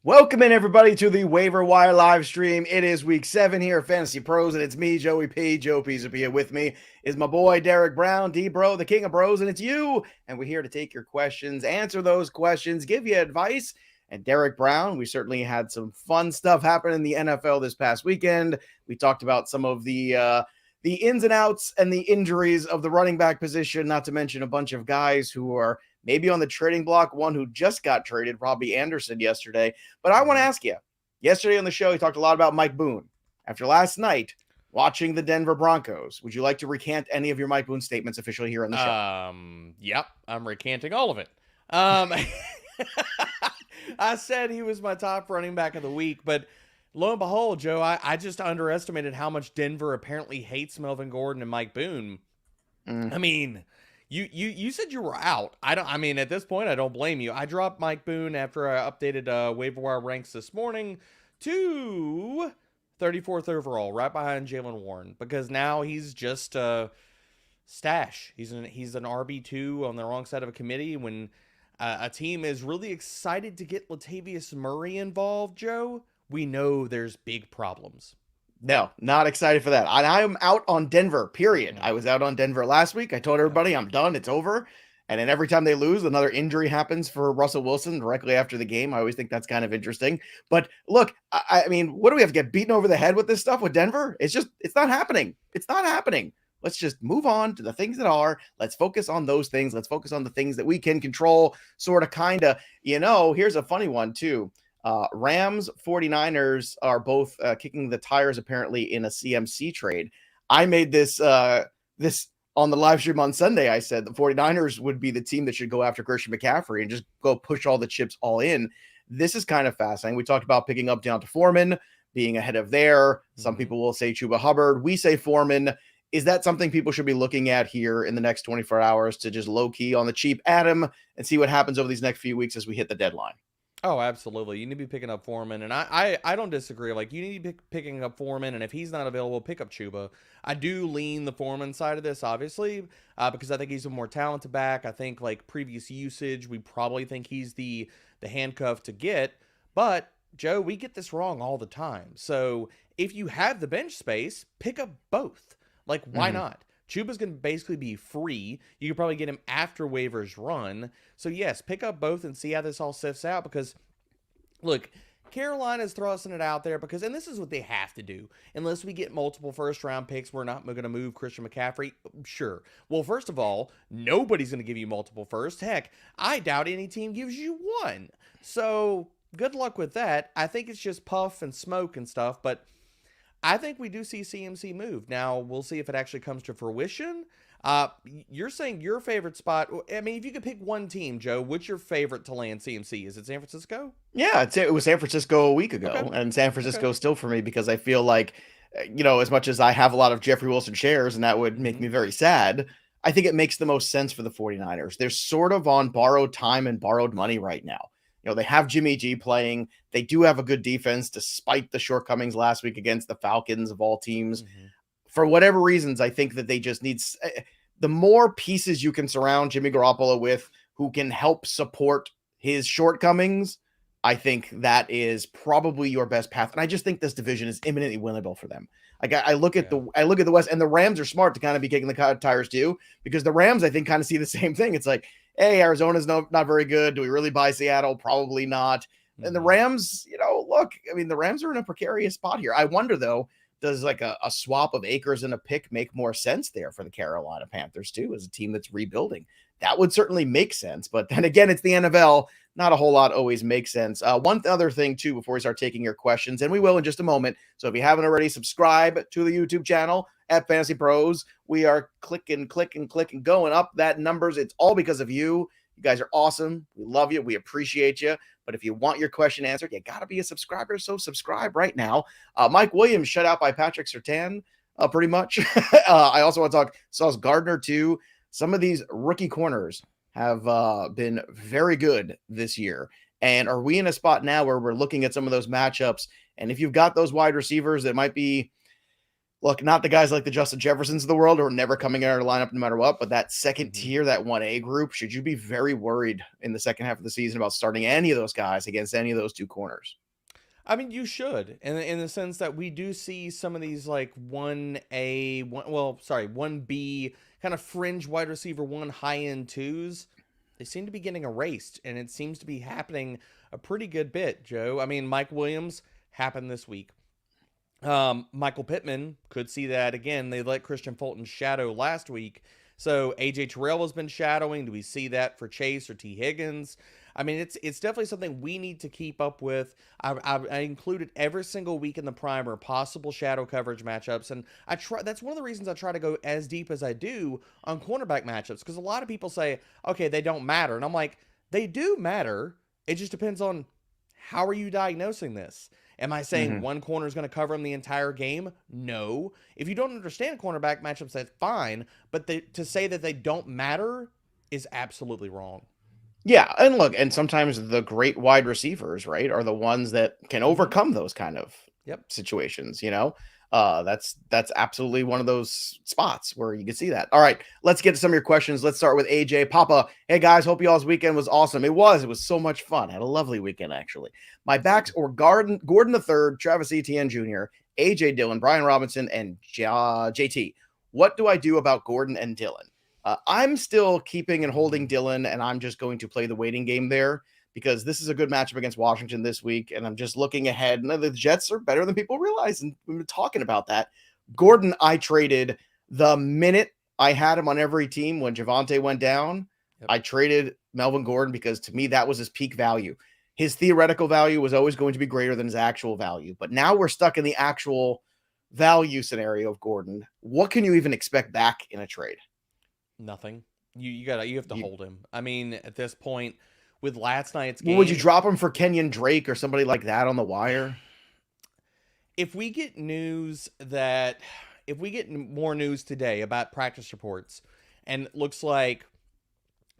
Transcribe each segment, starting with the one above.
Welcome in, everybody, to the Waiver Wire live stream. It is week 7 here at Fantasy Pros, and it's me, Joey P. Joe Pisapia. With me is my boy, Derek Brown, D-Bro, the king of bros, and it's you. And we're here to take your questions, answer those questions, give you advice. And Derek Brown, we certainly had some fun stuff happen in the NFL this past weekend. We talked about some of the ins and outs and the injuries of the running back position, not to mention a bunch of guys who are maybe on the trading block, one who just got traded, Robbie Anderson, yesterday. But I want to ask you, yesterday on the show, he talked a lot about Mike Boone. After last night, watching the Denver Broncos, would you like to recant any of your Mike Boone statements officially here on the show? Yep, I'm recanting all of it. I said he was my top running back of the week, but lo and behold, Joe, I just underestimated how much Denver apparently hates Melvin Gordon and Mike Boone. I mean, you said you were out. I mean, at this point, I don't blame you. I dropped Mike Boone after I updated waiver wire ranks this morning to 34th overall, right behind Jalen Warren, because now he's just a stash. He's an RB2 on the wrong side of a committee when a team is really excited to get Latavius Murray involved, Joe. We know there's big problems. No, not excited for that. I am out on Denver, period. I was out on Denver last week. I told everybody I'm done. It's over. And then every time they lose, another injury happens for Russell Wilson directly after the game. I always think that's kind of interesting. But look, I mean, what do we have to get beaten over the head with this stuff with Denver? It's not happening. It's not happening. Let's just move on to the things that are. Let's focus on those things. Let's focus on the things that we can control, sort of, kind of. Here's a funny one, too. Rams 49ers are both kicking the tires apparently in a CMC trade. I made this on the live stream on Sunday. I said the 49ers would be the team that should go after Christian McCaffrey and just go push all the chips all in. This is kind of fascinating. We talked about picking up Deonta Foreman, being ahead of there. Some people will say Chuba Hubbard. We say Foreman. Is that something people should be looking at here in the next 24 hours to just low key on the cheap add him and see what happens over these next few weeks as we hit the deadline? Oh, absolutely. You need to be picking up Foreman, and I don't disagree. Like, you need to be picking up Foreman, and if he's not available, pick up Chuba. I do lean the Foreman side of this, obviously, because I think he's a more talented back. I think, like, previous usage, we probably think he's the handcuff to get. But, Joe, we get this wrong all the time. So, if you have the bench space, pick up both. Like, why not? Chuba's going to basically be free. You can probably get him after waivers run. So, yes, pick up both and see how this all sifts out because, look, Carolina's thrusting it out there and this is what they have to do. Unless we get multiple first-round picks, we're not going to move Christian McCaffrey. Sure. Well, first of all, nobody's going to give you multiple firsts. Heck, I doubt any team gives you one. So, good luck with that. I think it's just puff and smoke and stuff, but I think we do see CMC move. Now, we'll see if it actually comes to fruition. You're saying your favorite spot. I mean, if you could pick one team, Joe, what's your favorite to land CMC? Is it San Francisco? Yeah, it was San Francisco a week ago, Okay. and San Francisco still for me because I feel like, as much as I have a lot of Jeffrey Wilson shares, and that would make me very sad, I think it makes the most sense for the 49ers. They're sort of on borrowed time and borrowed money right now. They have Jimmy G playing. They do have a good defense despite the shortcomings last week against the Falcons of all teams. For whatever reasons, I think that they just need the more pieces you can surround Jimmy Garoppolo with who can help support his shortcomings. I think that is probably your best path. And I just think this division is imminently winnable for them. Like I look at the West, and the Rams are smart to kind of be kicking the tires too, because the Rams, I think, kind of see the same thing. It's like, hey, Arizona's not very good. Do we really buy Seattle? Probably not. And the Rams, look, I mean, the Rams are in a precarious spot here. I wonder, though, does like a swap of Akers and a pick make more sense there for the Carolina Panthers, too, as a team that's rebuilding? That would certainly make sense. But then again, it's the NFL. Not a whole lot always makes sense. One other thing, too, before we start taking your questions, and we will in just a moment. So if you haven't already, subscribe to the YouTube channel at Fantasy Pros. We are clicking, going up that numbers. It's all because of you. You guys are awesome. We love you. We appreciate you. But if you want your question answered, you got to be a subscriber. So subscribe right now. Mike Williams shut out by Patrick Surtain, pretty much. I also want to talk Sauce Gardner, too. Some of these rookie corners have been very good this year. And are we in a spot now where we're looking at some of those matchups? And if you've got those wide receivers that might be Look, not the guys like the Justin Jeffersons of the world who are never coming in our lineup no matter what, but that second tier, that 1A group, should you be very worried in the second half of the season about starting any of those guys against any of those two corners? I mean, you should, in the sense that we do see some of these like 1B kind of fringe wide receiver 1 high end 2s. They seem to be getting erased, and it seems to be happening a pretty good bit, Joe. I mean, Mike Williams happened this week. Michael Pittman could see that again. They let Christian Fulton shadow last week. So AJ Terrell has been shadowing. Do we see that for Chase or T. Higgins? I mean, it's definitely something we need to keep up with. I included every single week in the primer possible shadow coverage matchups, and that's one of the reasons I try to go as deep as I do on cornerback matchups, because a lot of people say, okay, they don't matter, and I'm like, they do matter. It just depends on how are you diagnosing this. Am I saying one corner is going to cover him the entire game? No. If you don't understand cornerback matchups, that's fine. But to say that they don't matter is absolutely wrong. Yeah, and look, and sometimes the great wide receivers, right, are the ones that can overcome those kind of situations, you know? That's absolutely one of those spots where you can see that. All right, let's get to some of your questions. Let's start with AJ Papa. Hey guys, hope y'all's weekend was awesome. It was so much fun. Had a lovely weekend actually. My backs were Gordon III, Travis Etienne Jr., AJ Dillon, Brian Robinson, and JT. What do I do about Gordon and Dillon? I'm still keeping and holding Dillon, and I'm just going to play the waiting game there, because this is a good matchup against Washington this week, and I'm just looking ahead. And the Jets are better than people realize, and we've been talking about that. Gordon, I traded the minute I had him on every team when Javonte went down. I traded Melvin Gordon because, to me, that was his peak value. His theoretical value was always going to be greater than his actual value, but now we're stuck in the actual value scenario of Gordon. What can you even expect back in a trade? Nothing. You have to hold him. I mean, at this point, with last night's game, would you drop him for Kenyon Drake or somebody like that on the wire? If we get more news today about practice reports, and it looks like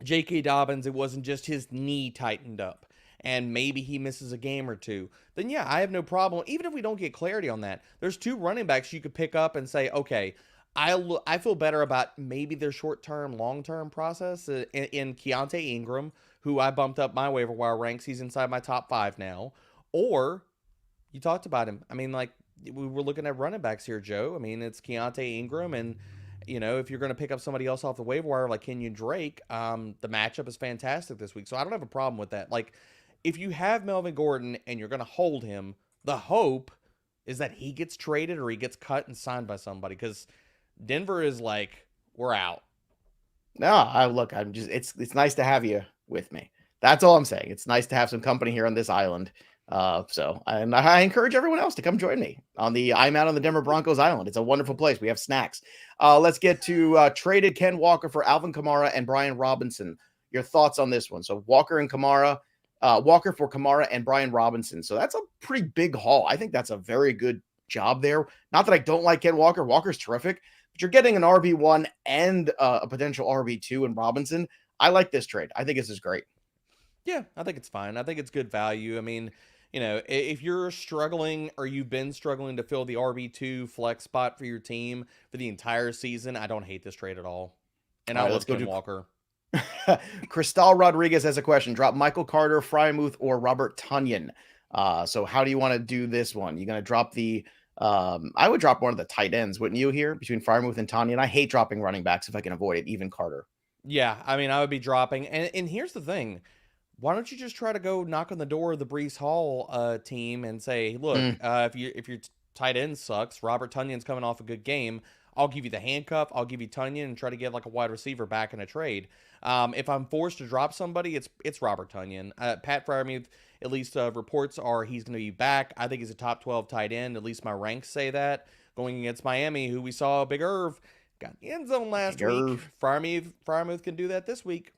J.K. Dobbins, it wasn't just his knee tightened up, and maybe he misses a game or two, then yeah, I have no problem. Even if we don't get clarity on that, there's 2 running backs you could pick up and say, okay, I feel better about maybe their short-term, long-term process in Keontae Ingram, who I bumped up my waiver wire ranks. He's inside my top 5 now. Or, you talked about him. I mean, like, we were looking at running backs here, Joe. I mean, it's Keontae Ingram, and, you know, if you're going to pick up somebody else off the waiver wire like Kenyon Drake, the matchup is fantastic this week. So I don't have a problem with that. Like, if you have Melvin Gordon and you're going to hold him, the hope is that he gets traded or he gets cut and signed by somebody, because Denver is like, we're out. No, it's nice to have you with me. That's all I'm saying. It's nice to have some company here on this island. And I encourage everyone else to come join me I'm out on the Denver Broncos Island. It's a wonderful place. We have snacks. Let's get to traded Ken Walker for Alvin Kamara and Brian Robinson. Your thoughts on this one? So Walker for Kamara and Brian Robinson. So that's a pretty big haul. I think that's a very good job there. Not that I don't like Ken Walker. Walker's terrific. But you're getting an RB1 and a potential RB2 in Robinson. I like this trade. I think this is great. Yeah, I think it's fine. I think it's good value. I mean, you know, if you're struggling or you've been struggling to fill the RB2 flex spot for your team for the entire season, I don't hate this trade at all. And I love Ken Walker. Cristal Rodriguez has a question. Drop Michael Carter, Freiermuth, or Robert Tunyan. So how do you want to do this one? You're going to drop I would drop one of the tight ends, wouldn't you, here between Freiermuth and Tunyan? I hate dropping running backs if I can avoid it, even Carter. Yeah, I mean, I would be dropping. And here's the thing. Why don't you just try to go knock on the door of the Breece Hall team and say, look, if your tight end sucks, Robert Tunyan's coming off a good game, I'll give you the handcuff, I'll give you Tunyan, and try to get like a wide receiver back in a trade. If I'm forced to drop somebody, it's Robert Tunyan. Pat Freiermuth, at least reports are he's going to be back. I think he's a top 12 tight end. At least my ranks say that. Going against Miami, who we saw Big Irv got in the end zone last week. Freiermuth can do that this week.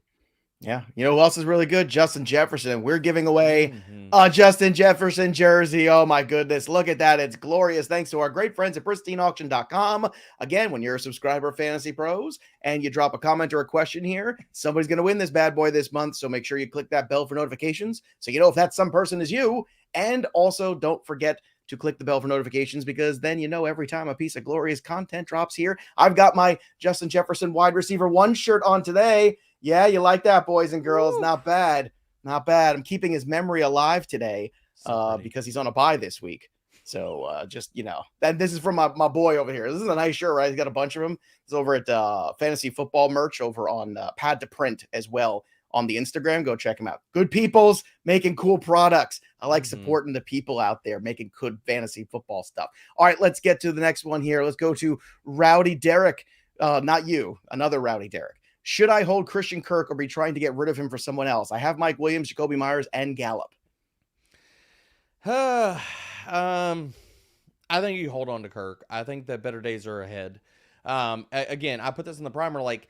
Yeah. You know who else is really good? Justin Jefferson. We're giving away a Justin Jefferson jersey. Oh, my goodness. Look at that. It's glorious. Thanks to our great friends at pristineauction.com. Again, when you're a subscriber of Fantasy Pros and you drop a comment or a question here, somebody's going to win this bad boy this month. So make sure you click that bell for notifications so you know if that some person is you. And also don't forget to click the bell for notifications, because then every time a piece of glorious content drops here. I've got my Justin Jefferson wide receiver 1 shirt on today. Yeah, you like that, boys and girls? Woo. Not bad. Not bad. I'm keeping his memory alive today because he's on a bye this week. So just, and this is from my boy over here. This is a nice shirt, right? He's got a bunch of them. It's over at Fantasy Football Merch over on Pad to Print as well on the Instagram. Go check him out. Good people's making cool products. I like supporting the people out there making good fantasy football stuff. All right, let's get to the next one here. Let's go to Rowdy Derek. Not you, another Rowdy Derek. Should I hold Christian Kirk or be trying to get rid of him for someone else? I have Mike Williams, Jacoby Myers, and Gallup. I think you hold on to Kirk. I think that better days are ahead. Again, I put this in the primer, like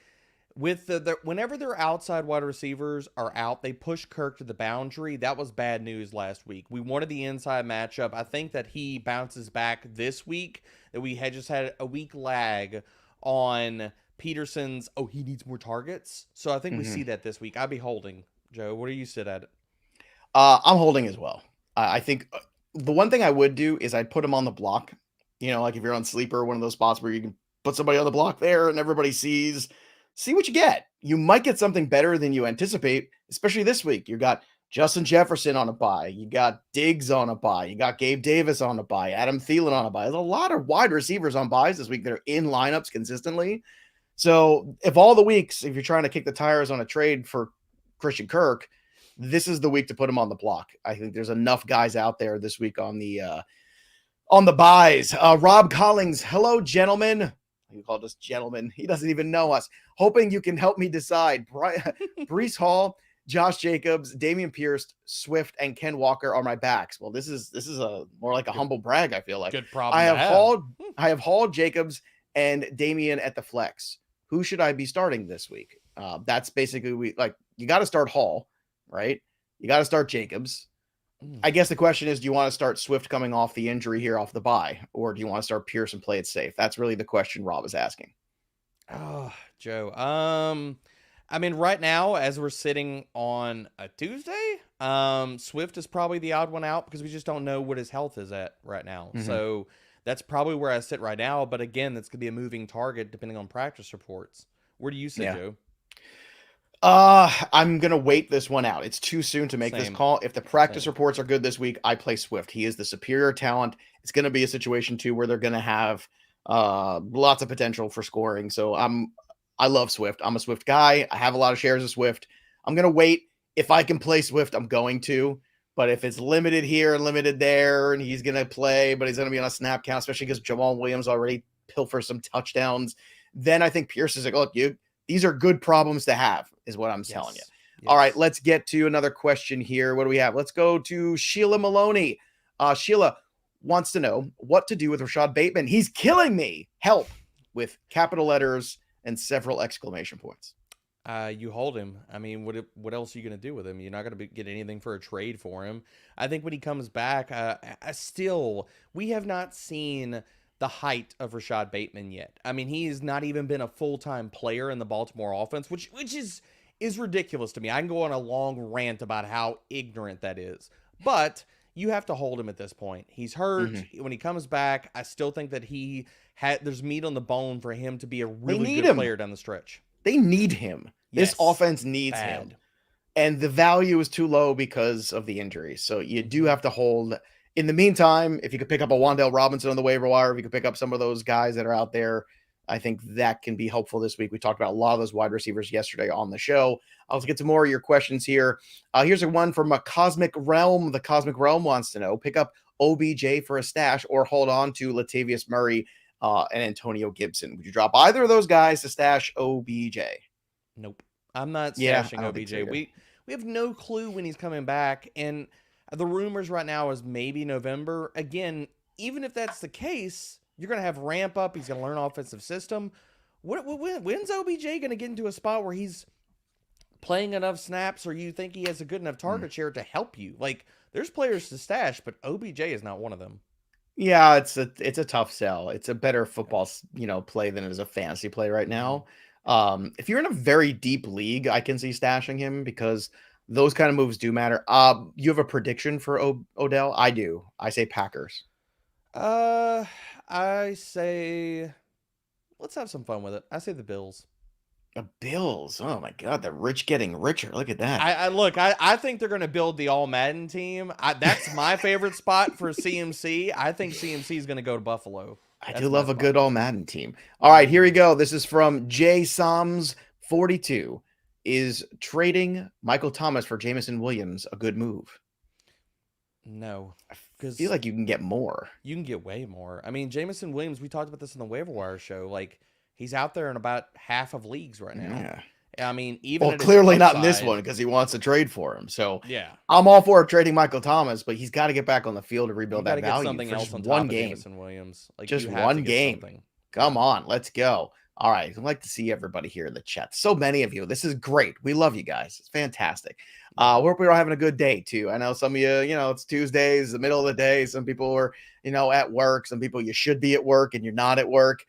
with whenever their outside wide receivers are out, they push Kirk to the boundary. That was bad news last week. We wanted the inside matchup. I think that he bounces back this week, that we had just had a week lag on Peterson's, he needs more targets. So I think we see that this week. I'd be holding. Joe, where do you sit at it? I'm holding as well. I think the one thing I would do is I'd put him on the block. Like if you're on Sleeper, one of those spots where you can put somebody on the block there and everybody see what you get. You might get something better than you anticipate, especially this week. You got Justin Jefferson on a bye. You got Diggs on a bye. You got Gabe Davis on a bye. Adam Thielen on a bye. There's a lot of wide receivers on byes this week that are in lineups consistently. So if you're trying to kick the tires on a trade for Christian Kirk, this is the week to put him on the block. I think there's enough guys out there this week on the buys. Rob Collins, hello, gentlemen. You called us gentlemen. He doesn't even know us. Hoping you can help me decide. Breece Hall, Josh Jacobs, Dameon Pierce, Swift, and Ken Walker are my backs. Well, this is a more like a humble brag, I feel like. Good problem. I have Hall, Jacobs, and Dameon at the flex. Who should I be starting this week? That's basically you got to start Hall, right? You got to start Jacobs. I guess the question is, do you want to start Swift coming off the injury here off the bye, or do you want to start Pierce and play it safe? That's really the question Rob is asking. Oh, Joe. Right now, as we're sitting on a Tuesday, Swift is probably the odd one out because we just don't know what his health is at right now. So that's probably where I sit right now. But again, that's going to be a moving target depending on practice reports. Where do you sit, Joe? I'm going to wait this one out. It's too soon to make this call. If the practice reports are good this week, I play Swift. He is the superior talent. It's going to be a situation too where they're going to have lots of potential for scoring. So I love Swift. I'm a Swift guy. I have a lot of shares of Swift. I'm going to wait. If I can play Swift, I'm going to. But if it's limited here and limited there, and he's going to play, but he's going to be on a snap count, especially because Jamal Williams already pilfers some touchdowns, then I think Pierce is like, look, these are good problems to have, is what I'm telling you. Yes. All right, let's get to another question here. What do we have? Let's go to Sheila Maloney. Sheila wants to know what to do with Rashod Bateman. He's killing me. Help, with capital letters and several exclamation points. You hold him. What else are you going to do with him? You're not going to get anything for a trade for him. I think when he comes back, we have not seen the height of Rashod Bateman yet. He's not even been a full-time player in the Baltimore offense, which is ridiculous to me. I can go on a long rant about how ignorant that is, but you have to hold him at this point. He's hurt. When he comes back, I still think that there's meat on the bone for him to be a really good player down the stretch. They need him. This offense needs him. And the value is too low because of the injury. So you do have to hold. In the meantime, if you could pick up a Wan'Dale Robinson on the waiver wire, if you could pick up some of those guys that are out there, I think that can be helpful this week. We talked about a lot of those wide receivers yesterday on the show. I'll get to more of your questions here. Here's a one from a Cosmic Realm. The Cosmic Realm wants to know, pick up OBJ for a stash or hold on to Latavius Murray and Antonio Gibson. Would you drop either of those guys to stash OBJ? Nope. I'm not stashing OBJ. So we have no clue when he's coming back, and the rumors right now is maybe November. Again, even if that's the case, you're going to have ramp up. He's going to learn offensive system. When's OBJ going to get into a spot where he's playing enough snaps, or you think he has a good enough target share to help you? There's players to stash, but OBJ is not one of them. Yeah, it's a tough sell. It's a better football, play than it is a fantasy play right now. If you're in a very deep league, I can see stashing him because those kind of moves do matter. You have a prediction for Odell? I do. I say Packers. I say let's have some fun with it. I say the Bills. The Bills. Oh my God, the rich getting richer. Look at that. I think they're going to build the all Madden team. That's my favorite spot for CMC. I think CMC is going to go to Buffalo. I That's do my love a spot. good all Madden team. All right, here we go. This is from J Soms 42. Is trading Michael Thomas for Jameson Williams a good move? No, I because feel like you can get more. you can get way more. I mean, Jameson Williams. We talked about this in the waiver wire show. Like he's out there in about half of leagues right now. Yeah. I mean, even Well, at his clearly not in this upside- one because he wants to trade for him. So Yeah, I'm all for trading Michael Thomas, but he's got to get back on the field to you rebuild got that to get value something for else just on one top of game. Jameson Williams. Like Just you have one to get game. something. Come on, let's go. All right, I'd like to see everybody here in the chat. So many of you. This is great. We love you guys. It's fantastic. Hope we're all having a good day too. I know some of you, it's Tuesdays, the middle of the day. Some people are, at work. Some people you should be at work and you're not at work.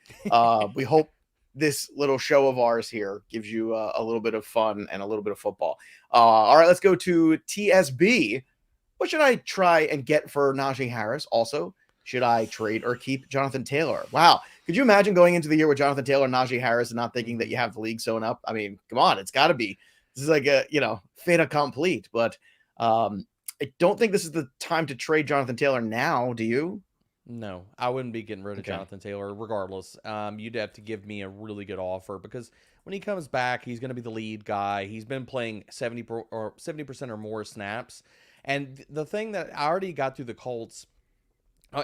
We hope this little show of ours here gives you a little bit of fun and a little bit of football. All right, let's go to TSB. What should I try and get for Najee Harris? Also, should I trade or keep Jonathan Taylor? Wow. Could you imagine going into the year with Jonathan Taylor and Najee Harris and not thinking that you have the league sewn up? I mean, come on. It's got to be. This is like a, fait accompli. But I don't think this is the time to trade Jonathan Taylor now. Do you? No, I wouldn't be getting rid of Okay. Jonathan Taylor regardless. You'd have to give me a really good offer because when he comes back, he's going to be the lead guy. He's been playing 70% or more snaps. And the thing that I already got through the Colts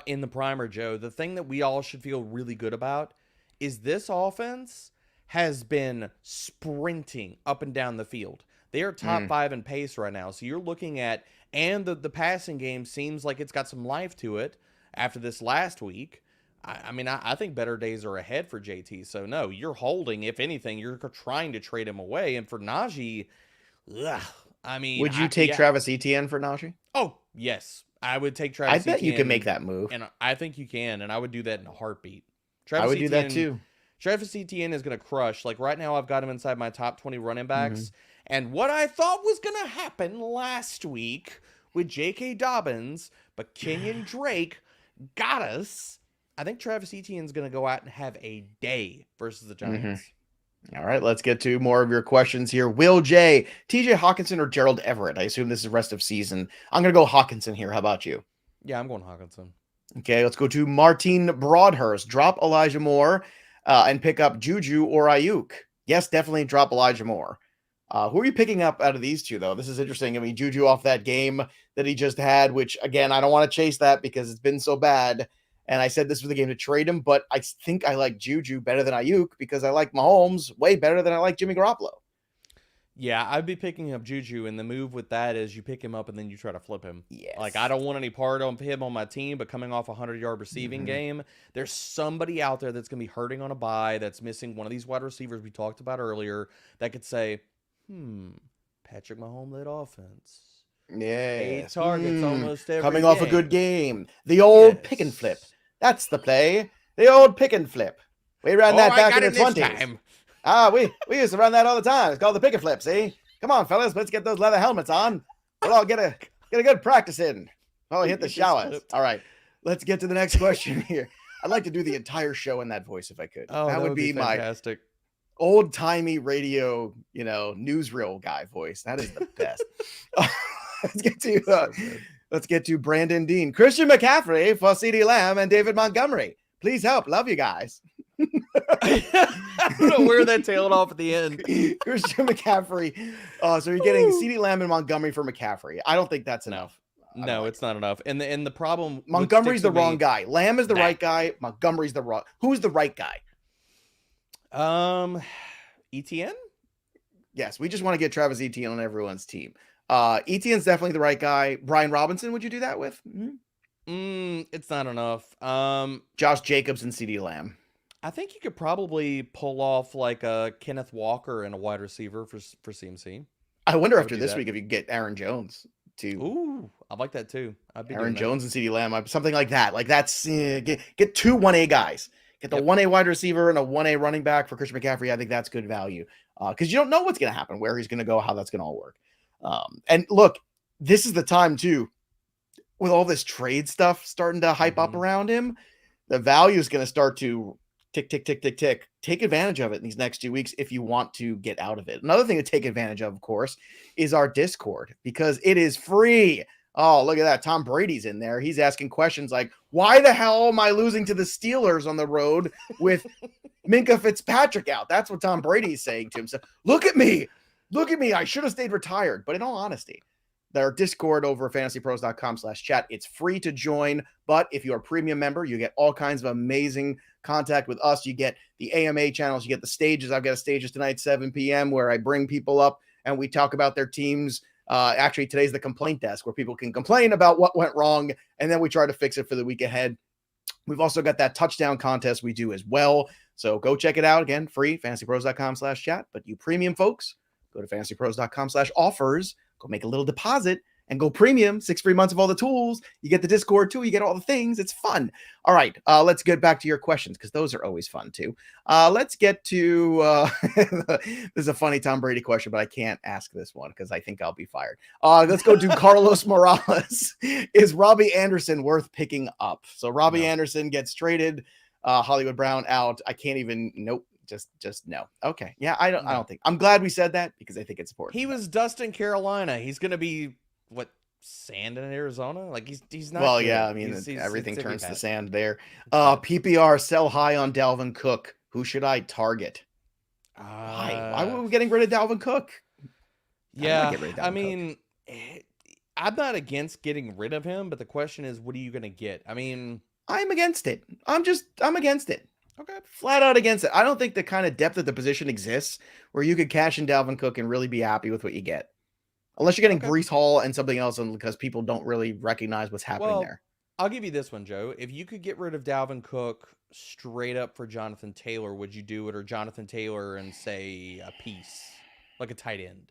in the primer, Joe, the thing that we all should feel really good about is this offense has been sprinting up and down the field. They are top 5 in pace right now. So you're looking at, and the passing game seems like it's got some life to it after this last week. I mean, I think better days are ahead for JT. So no, you're holding. If anything, you're trying to trade him away. And for Najee, I mean, Would you take Travis Etienne for Najee? Oh, yes. I would take Travis I bet Etienne, you can make that move. And I think you can, and I would do that in a heartbeat. I would do that too. Travis Etienne is going to crush. Like right now, I've got him inside my top 20 running backs. And what I thought was going to happen last week with J.K. Dobbins, but Kenyon Drake got us. I think Travis Etienne's going to go out and have a day versus the Giants. All right, let's get to more of your questions here. Will J, TJ Hawkinson or Gerald Everett? I assume this is rest of season. I'm going to go Hawkinson here. How about you? Yeah, I'm going Hawkinson. Okay, let's go to Martin Broadhurst. Drop Elijah Moore and pick up Juju or Ayuk. Yes, definitely drop Elijah Moore. Who are you picking up out of these two, though? This is interesting. I mean, Juju off that game that he just had, which, again, I don't want to chase that because it's been so bad. And I said this was the game to trade him, but I think I like Juju better than Ayuk because I like Mahomes way better than I like Jimmy Garoppolo. Yeah, I'd be picking up Juju, and the move with that is you pick him up and then you try to flip him. Yes. Like, I don't want any part of him on my team, but coming off a 100-yard receiving game, there's somebody out there that's going to be hurting on a bye that's missing one of these wide receivers we talked about earlier that could say, Patrick Mahomes-led offense. Yeah. 8 targets almost every Coming game. off a good game. The old pick and flip. That's the play. The old pick and flip. We ran that back in the 20s. We used to run that all the time. It's called the pick and flip, see? Come on, fellas. Let's get those leather helmets on. We'll all get a good practice in. Oh, hit the showers. All right. Let's get to the next question here. I'd like to do the entire show in that voice if I could. Oh, that would be fantastic. My old-timey radio, newsreel guy voice. That is the best. Let's get to Brandon Dean. Christian McCaffrey for CeeDee Lamb and David Montgomery. Please help. Love you guys. I don't know where that tailed off at the end. Christian McCaffrey. So you're getting CeeDee Lamb and Montgomery for McCaffrey. I don't think that's enough. No, it's not enough. And the problem, Montgomery's the wrong guy. Lamb is the right guy. Montgomery's the wrong. Who's the right guy? ETN? Yes, we just want to get Travis Etienne on everyone's team. Etienne's definitely the right guy. Brian Robinson, would you do that with? It's not enough. Josh Jacobs and CeeDee Lamb. I think you could probably pull off like a Kenneth Walker and a wide receiver for CMC. I wonder after this week if you could get Aaron Jones too. Ooh, I like that too. Aaron Jones and CeeDee Lamb, something like that. Like that's get two 1A guys. Get the 1A wide receiver and a 1A running back for Christian McCaffrey. I think that's good value because you don't know what's going to happen, where he's going to go, how that's going to all work. And look, this is the time too. with all this trade stuff starting to hype up Mhm. around him, the value is going to start to tick, tick, tick, tick, tick. Take advantage of it in these next 2 weeks if you want to get out of it. Another thing to take advantage of course, is our Discord because it is free. Oh, look at that. Tom Brady's in there. He's asking questions like, why the hell am I losing to the Steelers on the road with Minka Fitzpatrick out? That's what Tom Brady's saying to himself. Look at me. Look at me. I should have stayed retired. But in all honesty, our Discord over at fantasypros.com/chat. It's free to join, but if you're a premium member, you get all kinds of amazing contact with us. You get the AMA channels, you get the stages. I've got a stages tonight, 7 p.m., where I bring people up and we talk about their teams. Actually, today's the complaint desk where people can complain about what went wrong, and then we try to fix it for the week ahead. We've also got that touchdown contest we do as well. So go check it out. Again, free, fantasypros.com/chat. But you premium folks, go to fantasypros.com/offers. Go make a little deposit and go premium. 6 free months of all the tools. You get the Discord too. You get all the things. It's fun. All right. Let's get back to your questions because those are always fun too. Let's get to this is a funny Tom Brady question, but I can't ask this one because I think I'll be fired. Let's go to Carlos Morales. Is Robbie Anderson worth picking up? So Robbie Anderson gets traded. Hollywood Brown out. I can't even. Nope. Just no. Okay. Yeah, I don't think. I'm glad we said that because I think it's important. He was dust in Carolina. He's going to be sand in Arizona? Like he's not. Well, good. yeah, I mean he's everything turns to sand there. PPR sell high on Dalvin Cook. Who should I target? Why were we getting rid of Dalvin Cook? Yeah, I mean, I'm not against getting rid of him, but the question is, what are you going to get? I mean, I'm against it. I'm against it. Okay. Flat out against it. I don't think the kind of depth of the position exists where you could cash in Dalvin Cook and really be happy with what you get. Unless you're getting Breece Hall and something else, and because people don't really recognize what's happening there. I'll give you this one, Joe. If you could get rid of Dalvin Cook straight up for Jonathan Taylor, would you do it? Or Jonathan Taylor and say a piece, like a tight end?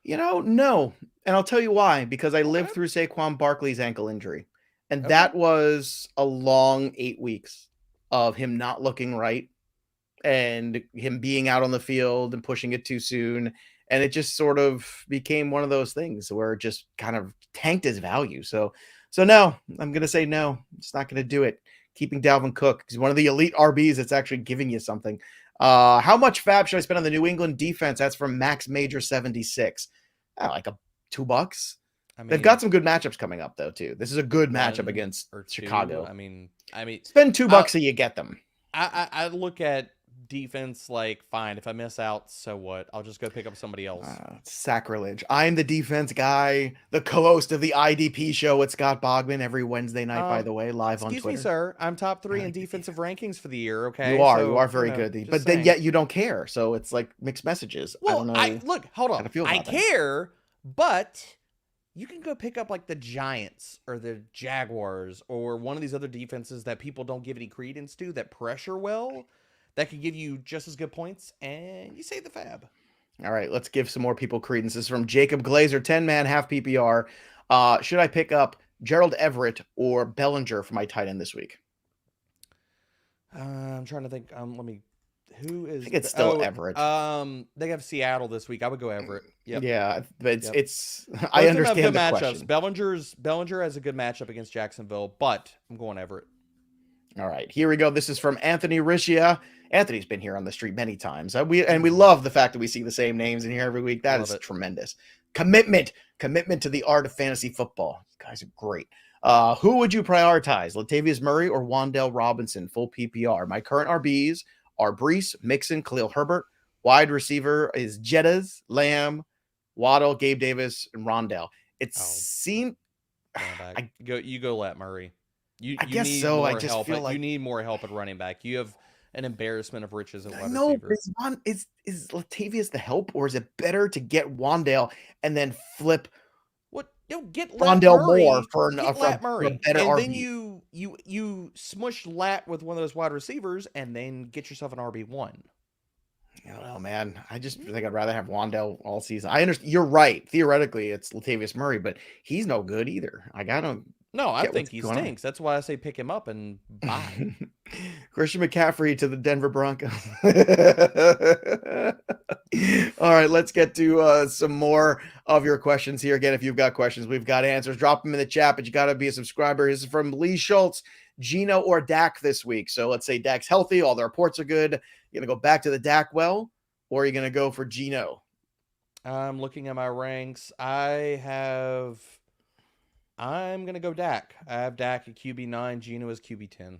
No. And I'll tell you why. Because I lived through Saquon Barkley's ankle injury. And that was a long 8 weeks of him not looking right and him being out on the field and pushing it too soon. And it just sort of became one of those things where it just kind of tanked his value. So no, I'm going to say no. I'm just not going to do it. Keeping Dalvin Cook. He's one of the elite RBs that's actually giving you something. How much fab should I spend on the New England defense? That's from Max Major 76. Like $2. I mean, they've got some good matchups coming up though too. This is a good matchup against Chicago. I mean, spend $2 and you get them. I look at defense like, fine, if I miss out, so what? I'll just go pick up somebody else. Sacrilege. I'm the defense guy, the co-host of the IDP show with Scott Bogman every Wednesday night, by the way, live on Twitter. Excuse me, sir. I'm top 3 in defensive rankings for the year, okay? You are very good. But then yet you don't care. So it's like mixed messages. Well, look, hold on. I care, but you can go pick up like the Giants or the Jaguars or one of these other defenses that people don't give any credence to that pressure well, that could give you just as good points, and you save the fab. All right, let's give some more people credence. This is from Jacob Glazer, 10-man, half PPR. Should I pick up Gerald, Everett, or Bellinger for my tight end this week? I'm trying to think. Who is? I think it's still Everett. They have Seattle this week. I would go Everett. Yep. Yeah, but it's I understand the matchups. Bellinger has a good matchup against Jacksonville, but I'm going Everett. All right, here we go. This is from Anthony Riccia. Anthony's been here on the street many times. We love the fact that we see the same names in here every week. That is tremendous. Commitment to the art of fantasy football. These guys are great. Who would you prioritize? Latavius Murray or Wan'Dale Robinson? Full PPR. My current RBs are Breece, Mixon, Khalil Herbert. Wide receiver is Jettas, Lamb, Waddle, Gabe Davis, and Rondale. You go Lat Murray. I guess so. I just feel like you need more help at running back. You have an embarrassment of riches at wide receiver. Is Latavius the help, or is it better to get Wan'Dale and then flip get Wan'Dale more for a better and RB? Then you smush Lat with one of those wide receivers and then get yourself an RB1. I don't know, man. I just think I'd rather have Wan'Dale all season. I understand. You're right. Theoretically, it's Latavius Murray, but he's no good either. No, I think he stinks. That's why I say pick him up and buy. Christian McCaffrey to the Denver Broncos. All right, let's get to some more of your questions here. Again, if you've got questions, we've got answers. Drop them in the chat, but you got to be a subscriber. This is from Lee Schultz. Geno or Dak this week? So let's say Dak's healthy. All the reports are good. You're going to go back to the Dak well, or are you going to go for Geno? I'm looking at my ranks. I'm going to go Dak. I have Dak at QB9. Geno is QB10.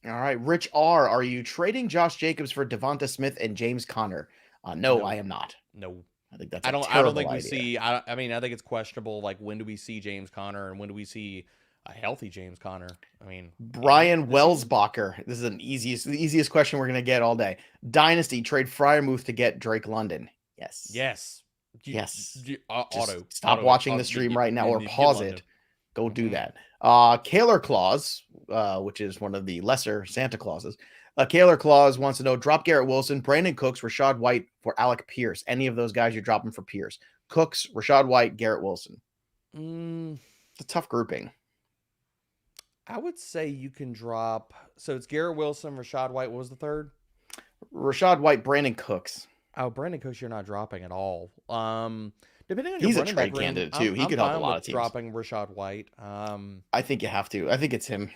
All right. Rich R., are you trading Josh Jacobs for Devonta Smith and James Conner? No, I am not. No. I think that's I don't think we idea. see. I mean, I think it's questionable. Like, when do we see James Conner, and when do we see a healthy James Conner? I mean, Brian Welsbacher. This is the easiest question we're gonna get all day. Dynasty, trade Freiermuth to get Drake London. Yes. Yes. Auto. Stop watching the stream right now, or pause it. Go do that. Kaler Claus, which is one of the lesser Santa Clauses. Kaler Claus wants to know, drop Garrett Wilson, Brandin Cooks, Rashod White for Alec Pierce. Any of those guys you're dropping for Pierce. Cooks, Rashod White, Garrett Wilson. It's a tough grouping. I would say you can drop. So it's Garrett Wilson, Rashod White. What was the third? Rashod White, Brandin Cooks. Oh, Brandin Cooks, you're not dropping at all. Depending on your he's a trade candidate too. He could help a lot of teams. Dropping Rashod White. I think you have to. I think it's him.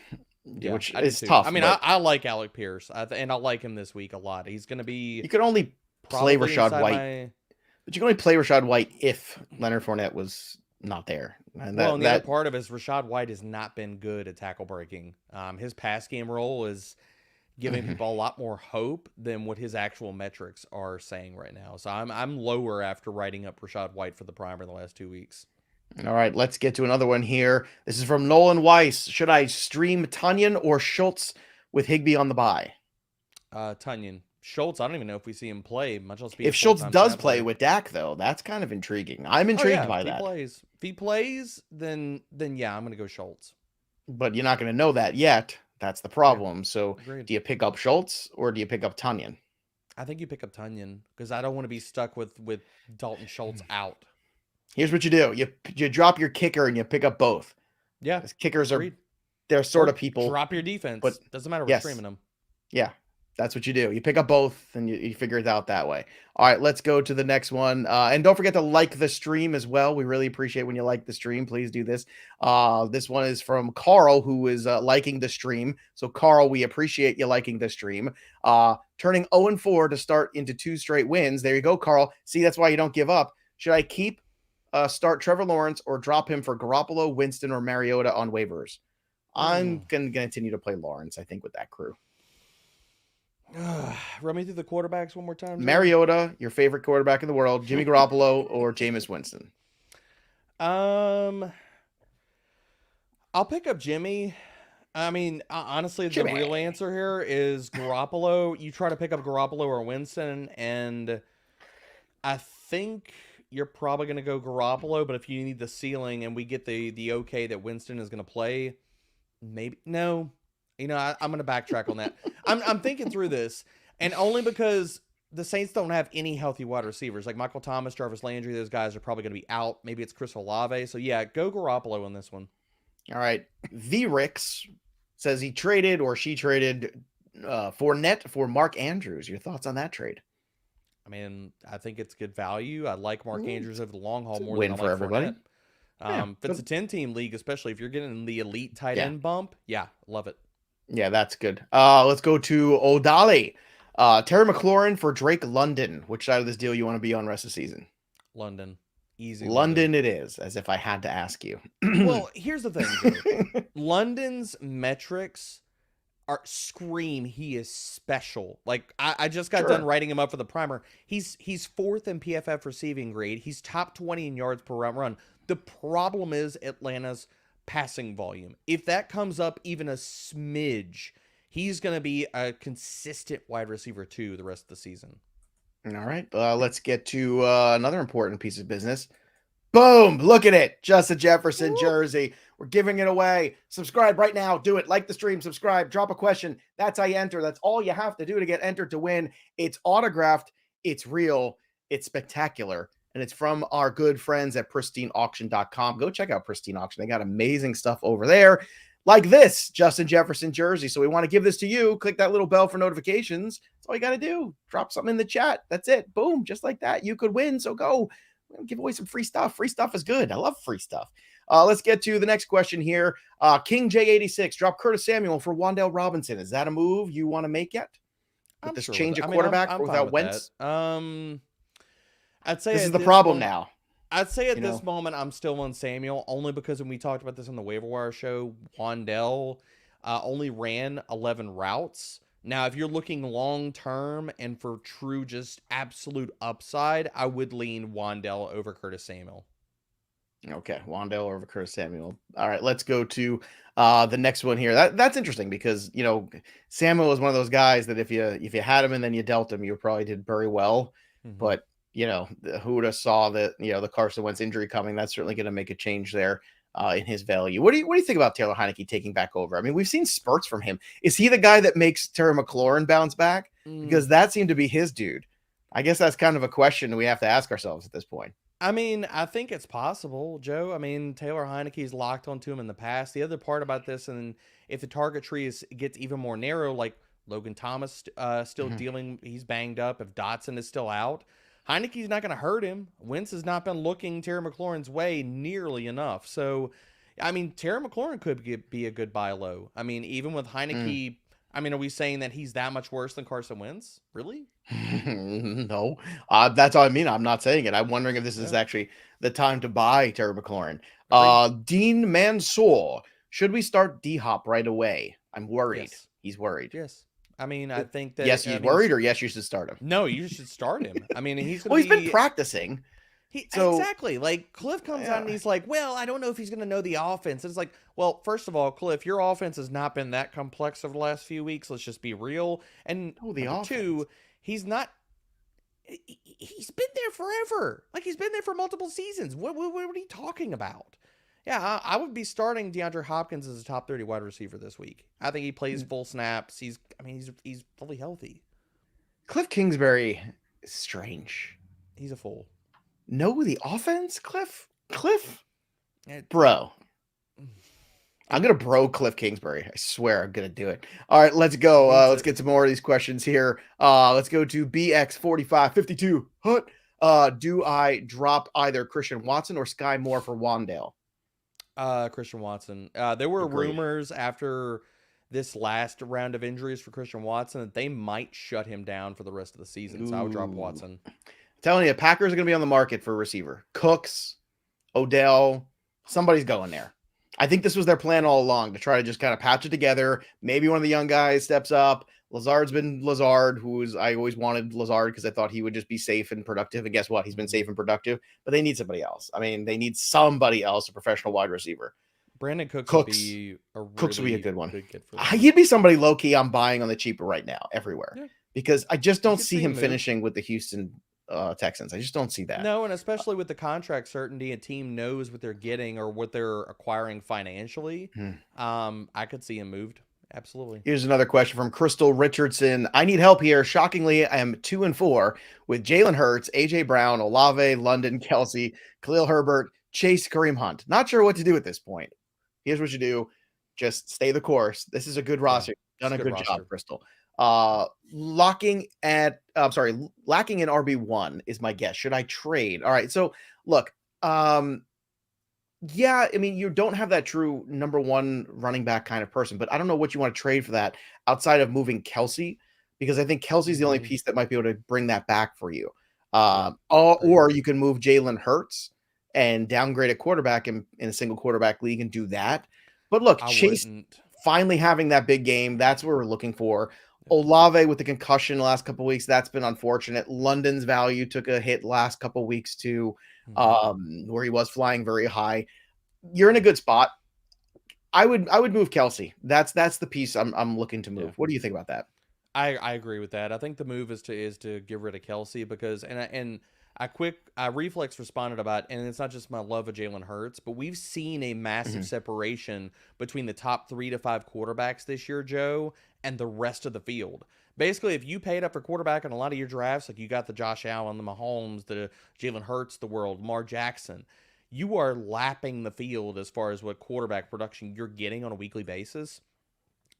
Yeah, which is tough. I mean, I like Alec Pierce, and I like him this week a lot. He's going to be. You could only play Rashod White, but you can only play Rashod White if Leonard Fournette was not there. And the other part of it is Rashod White has not been good at tackle breaking. His pass game role is giving people a lot more hope than what his actual metrics are saying right now. So I'm lower after writing up Rashod White for the primer in the last 2 weeks. All right, let's get to another one here. This is from Nolan Weiss. Should I stream Tunyan or Schultz with Higbee on the bye? Tunyan. Schultz, I don't even know if we see him play, much less be. If Schultz does play with Dak, though, that's kind of intriguing. I'm intrigued by that. If he plays, then yeah, I'm going to go Schultz. But you're not going to know that yet. That's the problem. So Agreed. Do you pick up Schultz or do you pick up Tunyan? I think you pick up Tunyan because I don't want to be stuck with Dalton Schultz out. Here's what you do. You drop your kicker and you pick up both. Yeah. Kickers they're sort of people. Drop your defense. But doesn't matter what's streaming them. Yeah. That's what you do. You pick up both and you figure it out that way. All right, let's go to the next one. And don't forget to like the stream as well. We really appreciate when you like the stream. Please do this. This one is from Carl, who is liking the stream. So, Carl, we appreciate you liking the stream. Turning 0-4 to start into 2 straight wins. There you go, Carl. See, that's why you don't give up. Should I start Trevor Lawrence or drop him for Garoppolo, Winston, or Mariota on waivers? I'm going to continue to play Lawrence, I think, with that crew. Run me through the quarterbacks one more time. Mariota, your favorite quarterback in the world, Jimmy Garoppolo or Jameis Winston? I'll pick up Jimmy. I mean, honestly, the real answer here is Garoppolo. You try to pick up Garoppolo or Winston, and I think you're probably going to go Garoppolo, but if you need the ceiling and we get the okay that Winston is going to play, maybe no. You know, I'm going to backtrack on that. I'm thinking through this, and only because the Saints don't have any healthy wide receivers. Like Michael Thomas, Jarvis Landry, those guys are probably going to be out. Maybe it's Chris Olave. So, yeah, go Garoppolo on this one. All right. V-Rix says he traded or she traded Fournette for Mark Andrews. Your thoughts on that trade? I mean, I think it's good value. I like Mark Andrews over the long haul more than I like for everybody. Fournette. If it's a 10-team league, especially if you're getting the elite tight end bump, love it. Yeah, that's good. Let's go to O'Dali. Terry McLaurin for Drake London. Which side of this deal you want to be on rest of the season? London. Easy. London it is, as if I had to ask you. Well, here's the thing, dude. London's metrics scream he is special. Like, I just got done writing him up for the primer. He's 4th in PFF receiving grade. He's top 20 in yards per run. The problem is Atlanta's passing volume. If that comes up even a smidge, he's going to be a consistent wide receiver too the rest of the season. All right, let's get to another important piece of business. Boom, look at it. Justin Jefferson jersey. We're giving it away. Subscribe right now. Do it. Like the stream, subscribe, drop a question. That's how you enter. That's all you have to do to get entered to win. It's autographed. It's real. It's spectacular. And it's from our good friends at pristineauction.com. Go check out Pristine Auction. They got amazing stuff over there. like this Justin Jefferson jersey. So we want to give this to you. Click that little bell for notifications. That's all you got to do. Drop something in the chat. That's it. Boom. Just like that. You could win. So go give away some free stuff. Free stuff is good. I love free stuff. Let's get to the next question here. King J86, drop Curtis Samuel for Wan'Dale Robinson. Is that a move you want to make yet? With this sure change of of quarterback I'm without Wentz? I'd say this is the problem now. I'd say at this moment, I'm still on Samuel, only because when we talked about this on the Waiver Wire show, Wan'Dale only ran 11 routes. Now, if you're looking long-term and for true just absolute upside, I would lean Wan'Dale over Curtis Samuel. Okay, Wan'Dale over Curtis Samuel. All right, let's go to the next one here. That's interesting because, Samuel is one of those guys that if you had him and then you dealt him, you probably did very well. Mm-hmm. But who would have saw that, the Carson Wentz injury coming? That's certainly going to make a change there in his value. What do you think about Taylor Heineke taking back over? I mean, we've seen spurts from him. Is he the guy that makes Terry McLaurin bounce back? Because that seemed to be his dude. I guess that's kind of a question we have to ask ourselves at this point. I mean, I think it's possible, Joe. I mean, Taylor Heineke's locked onto him in the past. The other part about this, and if the target tree gets even more narrow, like Logan Thomas still dealing, he's banged up. If Dotson is still out, Heineke's not going to hurt him. Wentz has not been looking Terry McLaurin's way nearly enough. So, I mean, Terry McLaurin could be a good buy low. I mean, even with Heinicke, I mean, are we saying that he's that much worse than Carson Wentz? Really? No, that's all I mean. I'm not saying it. I'm wondering if this is actually the time to buy Terry McLaurin. Dean Mansour, should we start D-Hop right away? I'm worried. Yes. He's worried. Yes. I mean, I think that... Yes, he's worried, or yes, you should start him? No, you should start him. I mean, he's going to he's been practicing. Exactly. Like, Cliff comes out and he's like, well, I don't know if he's going to know the offense. And it's like, well, first of all, Cliff, your offense has not been that complex over the last few weeks. Let's just be real. And two, he's not... He's been there forever. Like, he's been there for multiple seasons. What are you talking about? Yeah, I would be starting DeAndre Hopkins as a top 30 wide receiver this week. I think he plays full snaps. He's fully healthy. Cliff Kingsbury is strange. He's a fool. Know the offense, Cliff? Bro. I'm going to bro Cliff Kingsbury. I swear I'm going to do it. All right, let's go. Let's get some more of these questions here. Let's go to BX4552. Do I drop either Christian Watson or Sky Moore for Wan'Dale? Christian Watson. There were rumors after this last round of injuries for Christian Watson that they might shut him down for the rest of the season. So I would drop Watson. I'm telling you, Packers are going to be on the market for a receiver. Cooks, Odell, somebody's going there. I think this was their plan all along, to try to just kind of patch it together. Maybe one of the young guys steps up. Lazard's been Lazard, I always wanted Lazard because I thought he would just be safe and productive. And guess what? He's been safe and productive, but they need somebody else. I mean, they need somebody else, a professional wide receiver. Brandin Cooks would be a good one. Good for he'd be somebody low-key I'm buying on the cheaper right now everywhere because I just don't see him finishing with the Houston Texans. I just don't see that. No, and especially with the contract certainty, a team knows what they're getting or what they're acquiring financially. I could see him moved. Absolutely. Here's another question from Crystal Richardson. I need help here. Shockingly, I am 2-4 with Jalen Hurts, AJ Brown, Olave, London, Kelsey, Khalil Herbert, Chase, Kareem Hunt. Not sure what to do at this point. Here's what you do. Just stay the course. This is a good roster. Done a good job, Crystal. Lacking in RB1 is my guess. Should I trade? All right. So look, yeah, I mean, you don't have that true number one running back kind of person, but I don't know what you want to trade for that outside of moving Kelsey, because I think Kelsey's the only piece that might be able to bring that back for you. Or you can move Jalen Hurts and downgrade a quarterback in a single quarterback league and do that. But look, Chase finally having that big game, that's what we're looking for. Olave with the concussion the last couple of weeks, that's been unfortunate. London's value took a hit last couple of weeks too, where he was flying very high. You're in a good spot. I would move Kelsey. That's the piece I'm looking to move. What do you think about that? I agree with that. I think the move is to get rid of Kelsey because I reflex responded about, and it's not just my love of Jalen Hurts, but we've seen a massive separation between the top 3 to 5 quarterbacks this year, Joe, and the rest of the field. Basically, if you paid up for quarterback in a lot of your drafts, like you got the Josh Allen, the Mahomes, the Jalen Hurts, the world, Lamar Jackson, you are lapping the field as far as what quarterback production you're getting on a weekly basis.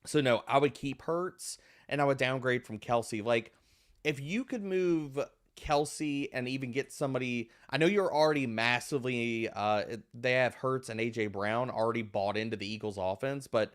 So no, I would keep Hurts and I would downgrade from Kelsey. Like, if you could move Kelsey and even get somebody, I know you're already massively, they have Hurts and AJ Brown already bought into the Eagles offense, but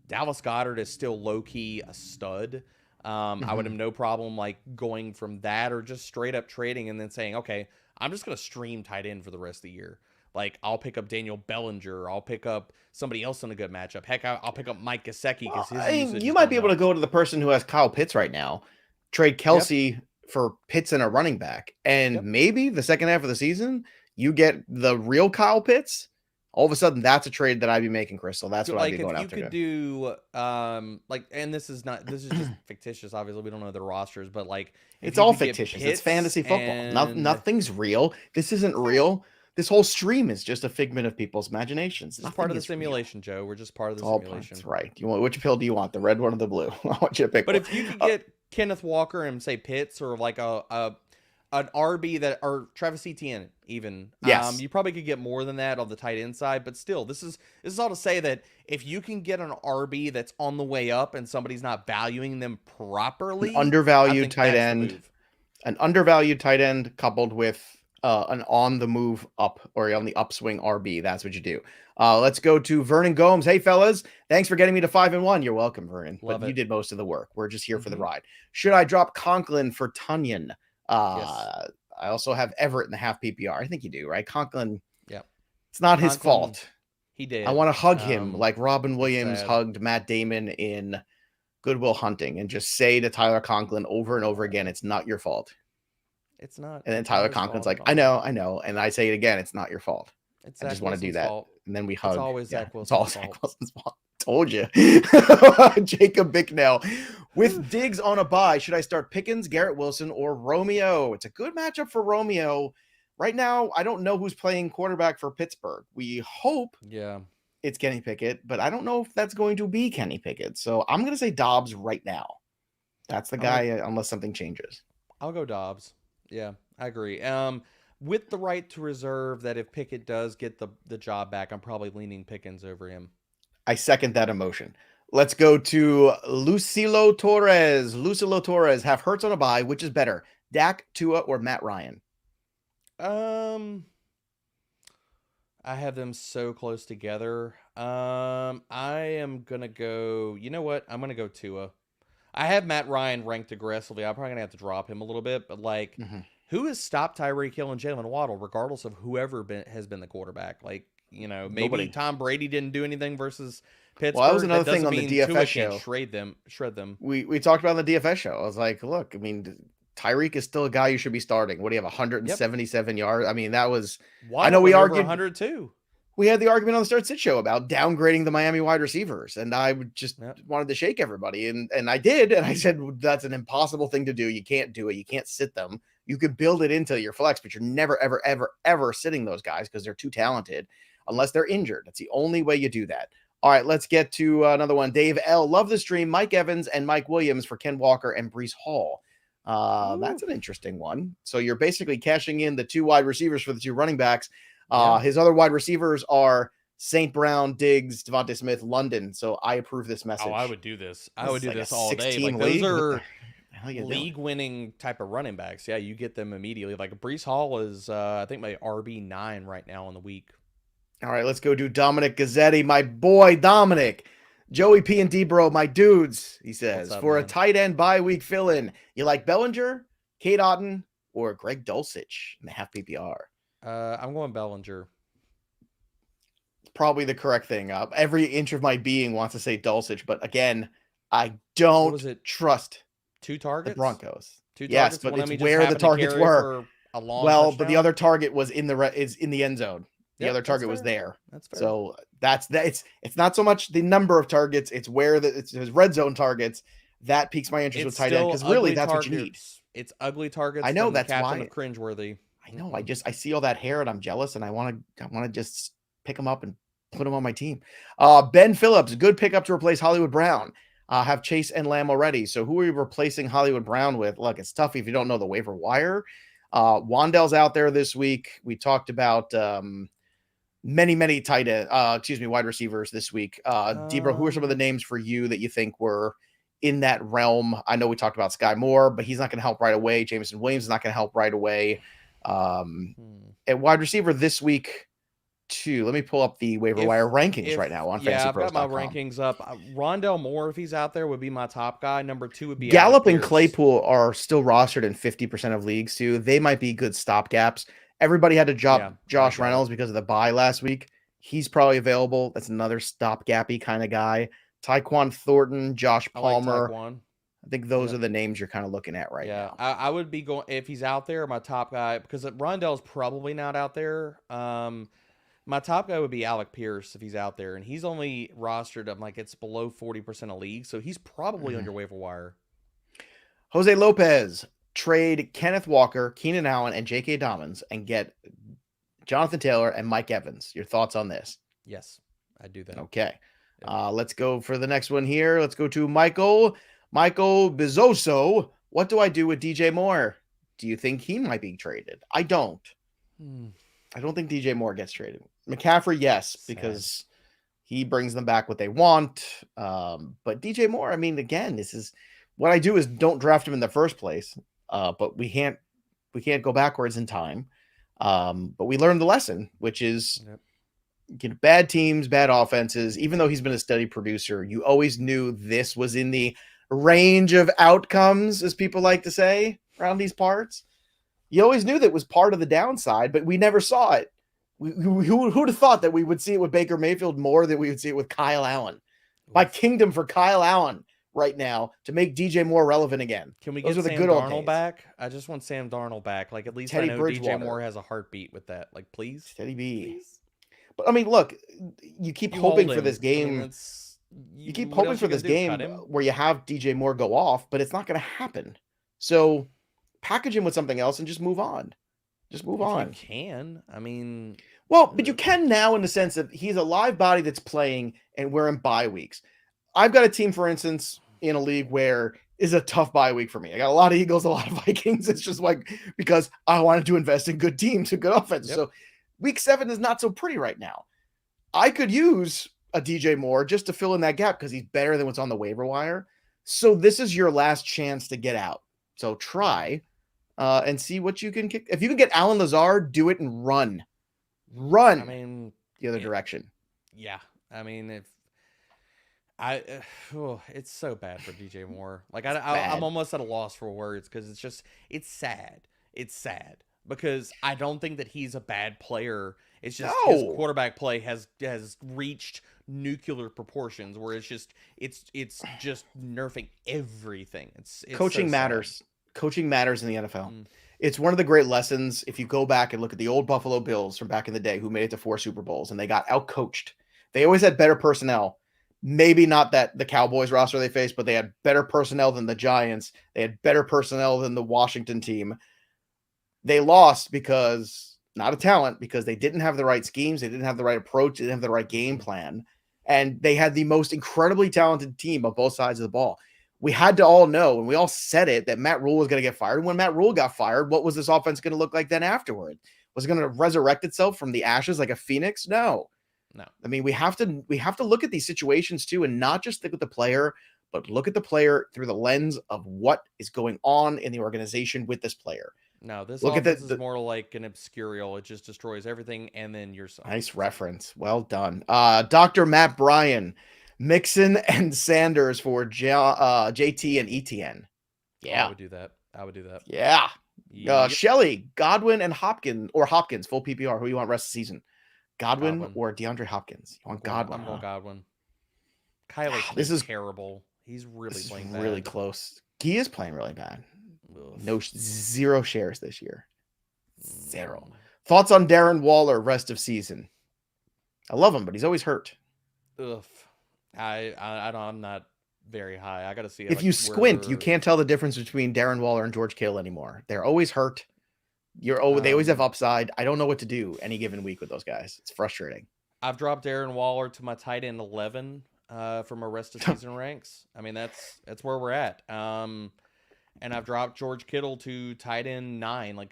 Dallas Goedert is still low-key a stud. I would have no problem like going from that or just straight up trading and then saying, okay, I'm just going to stream tight end for the rest of the year. Like, I'll pick up Daniel Bellinger. I'll pick up somebody else in a good matchup. Heck, I'll pick up Mike Gesicki because his usage you is might be going able up. to go to the person who has Kyle Pitts right now, trade Kelsey for Pitts and a running back, and maybe the second half of the season you get the real Kyle Pitts. All of a sudden, that's a trade that I'd be making, Crystal. That's what I'd be going after. Like, if you could do, like, and this is just fictitious. Obviously, we don't know the rosters, but like, it's all fictitious. It's fantasy football. Nothing's real. This isn't real. This whole stream is just a figment of people's imaginations. It's part of the simulation, Joe. We're just part of the simulation. That's right. Which pill do you want? The red one or the blue? I want you to pick. But if you could get Kenneth Walker and say Pitts or like an RB that, or Travis Etienne even. Yes. You probably could get more than that on the tight end side, but still, this is all to say that if you can get an RB that's on the way up and somebody's not valuing them properly, an undervalued tight end coupled with an on the move up or on the upswing RB, that's what you do. Let's go to Vernon Gomes. Hey fellas, thanks for getting me to 5-1. You're welcome, Vernon. You did most of the work. We're just here for the ride. Should I drop Conklin for Tunyan? Yes. I also have Everett in the half PPR. I think you do, right? Conklin. Yeah. It's not his fault. He did. I want to hug him like Robin Williams hugged Matt Damon in Good Will Hunting and just say to Tyler Conklin over and over again, it's not your fault. It's not. And then Tyler Conklin's like, I know. And I say it again, it's not your fault. I just want to do that. Fault. And then we hug. It's always Zach Wilson's fault. It's all Zach Wilson's fault. Told you. Jacob Bicknell. With Diggs on a bye, should I start Pickens, Garrett Wilson, or Romeo? It's a good matchup for Romeo. Right now, I don't know who's playing quarterback for Pittsburgh. We hope it's Kenny Pickett, but I don't know if that's going to be Kenny Pickett. So I'm going to say Dobbs right now. That's the guy, unless something changes. I'll go Dobbs. Yeah, I agree. With the right to reserve that if Pickett does get the job back, I'm probably leaning Pickens over him. I second that emotion. Let's go to Lucilo Torres. Lucilo Torres, have Hurts on a bye. Which is better, Dak, Tua, or Matt Ryan? I have them so close together. I am going to go, you know what? I'm going to go Tua. I have Matt Ryan ranked aggressively. I'm probably going to have to drop him a little bit, but like, who has stopped Tyreek Hill and Jalen Waddle, regardless of whoever has been the quarterback? Like, you know, maybe nobody. Tom Brady didn't do anything versus Pittsburgh. Well, that was another thing on the DFS show. Shred them. We talked about on the DFS show. I was like, look, I mean, Tyreek is still a guy you should be starting. What do you have, 177 yards? I mean, that was. I know we argued 102. We had the argument on the Start Sit show about downgrading the Miami wide receivers, and I just wanted to shake everybody, and I did, and I said that's an impossible thing to do. You can't do it. You can't sit them. You could build it into your flex, but you're never, ever, ever, ever sitting those guys because they're too talented unless they're injured. That's the only way you do that. All right, let's get to another one. Dave L. Love the stream. Mike Evans and Mike Williams for Ken Walker and Breece Hall. That's an interesting one. So you're basically cashing in the two wide receivers for the two running backs. His other wide receivers are St. Brown, Diggs, Devontae Smith, London. So I approve this message. Oh, I would do this. I would do this all day. Like, those are league-winning type of running backs. Yeah, you get them immediately. Like Breece Hall is, I think, my RB9 right now in the week. All right, let's go do Dominic Gazzetti, my boy Dominic. Joey P and D-Bro, my dudes, he says, for a tight end bye week fill-in, you like Bellinger, Kate Otten, or Greg Dulcich in the half PPR? I'm going Bellinger. Probably the correct thing. Every inch of my being wants to say Dulcich, but again, I don't trust 2 targets? The Broncos. 2 targets? Yes, but it's where the targets were. Well, but the other target was in the end zone. The other target was there. That's fair. So it's not so much the number of targets, it's where it's his red zone targets that piques my interest with tight end, because really that's what you need. It's ugly targets. I know, that's why. Of cringeworthy. I know. I see all that hair and I'm jealous, and I want to just pick them up and put them on my team. Ben Phillips, good pickup to replace Hollywood Brown. Have Chase and Lamb already. So who are you replacing Hollywood Brown with? Look, it's tough if you don't know the waiver wire. Wan'Dale's out there this week. We talked about many wide receivers this week. Debro, who are some of the names for you that you think were in that realm? I know we talked about Sky Moore, but he's not going to help right away. Jameson Williams is not going to help right away. At wide receiver this week, too. Let me pull up the waiver wire rankings right now on FantasyPros.com. Yeah, I've got my rankings up. Rondale Moore, if he's out there, would be my top guy. Number 2 would be Gallup Alec and Pierce. Claypool are still rostered in 50% of leagues, too. They might be good stopgaps. Everybody had to drop Josh Reynolds because of the bye last week. He's probably available. That's another stopgappy kind of guy. Tyquan Thornton, Josh Palmer. I think those are the names you're kind of looking at right now. I would be going, if he's out there, my top guy, because Rondale's probably not out there. My top guy would be Alec Pierce if he's out there, and he's only rostered it's below 40% of leagues, so he's probably on your waiver wire. Jose Lopez, trade Kenneth Walker, Keenan Allen, and J.K. Dobbins and get Jonathan Taylor and Mike Evans. Your thoughts on this? Yes, I do that. Okay. Let's go for the next one here. Let's go to Michael Bizzoso. What do I do with DJ Moore? Do you think he might be traded? I don't. I don't think DJ Moore gets traded. McCaffrey, yes, because he brings them back what they want. But DJ Moore, I mean, again, this is what I do is don't draft him in the first place. But we can't go backwards in time. But we learned the lesson, which is bad teams, bad offenses. Even though he's been a steady producer, you always knew this was in the range of outcomes, as people like to say around these parts. You always knew that was part of the downside, but we never saw it. Who would have thought that we would see it with Baker Mayfield more than we would see it with Kyle Allen? My kingdom for Kyle Allen right now to make DJ Moore relevant again. Can we get Sam Darnold back? I just want Sam Darnold back. At least Teddy I know DJ Moore has a heartbeat with that. Please. Teddy B. Please. But I mean, look, you keep hoping for this game. I mean, you keep hoping for this game where you have DJ Moore go off, but it's not going to happen. So package him with something else and just move on. Just move on. You can. I mean... Well, but you can now in the sense of he's a live body that's playing and we're in bye weeks. I've got a team, for instance, in a league where it's a tough bye week for me. I got a lot of Eagles, a lot of Vikings. It's just because I wanted to invest in good teams and good offenses. So week 7 is not so pretty right now. I could use a DJ Moore just to fill in that gap because he's better than what's on the waiver wire. So this is your last chance to get out. So try and see what you can kick. If you can get Alan Lazard, do it and run. I mean, the other direction. Yeah. I mean, it's so bad for DJ Moore. I'm almost at a loss for words because it's sad. It's sad because I don't think that he's a bad player. It's just his quarterback play has reached nuclear proportions where it's just nerfing everything. It's coaching matters. Coaching matters in the NFL. It's one of the great lessons. If you go back and look at the old Buffalo Bills from back in the day who made it to 4 Super Bowls and they got outcoached. They always had better personnel. Maybe not that the Cowboys roster they faced, but they had better personnel than the Giants. They had better personnel than the Washington team. They lost not a talent, because they didn't have the right schemes. They didn't have the right approach. They didn't have the right game plan. And they had the most incredibly talented team on both sides of the ball. We had to all know, and we all said it, that Matt Rule was going to get fired. And when Matt Rule got fired, what was this offense going to look like then afterward? Was it going to resurrect itself from the ashes like a phoenix? No. I mean, we have to look at these situations too, and not just think with the player, but look at the player through the lens of what is going on in the organization with this player. No, this offense is more like an obscurial. It just destroys everything, and then yourself. Nice reference. Well done. Dr. Matt Bryan, Mixon and Sanders for JT and ETN. Yeah. I would do that. Yeah. Shelley, Godwin, and Hopkins, full PPR. Who you want rest of the season? Godwin or DeAndre Hopkins? You want Godwin? I'm going Godwin. Kyler's this is terrible. He's really playing bad. Really close. He is playing really bad. Zero shares this year. Zero. Thoughts on Darren Waller rest of season? I love him, but he's always hurt. Ugh. I'm not very high. I got to see it. If you squint, you can't tell the difference between Darren Waller and George Kittle anymore. They're always hurt. They always have upside. I don't know what to do any given week with those guys. It's frustrating. I've dropped Darren Waller to my tight end 11 for my rest of season ranks. I mean, that's where we're at. And I've dropped George Kittle to tight end 9.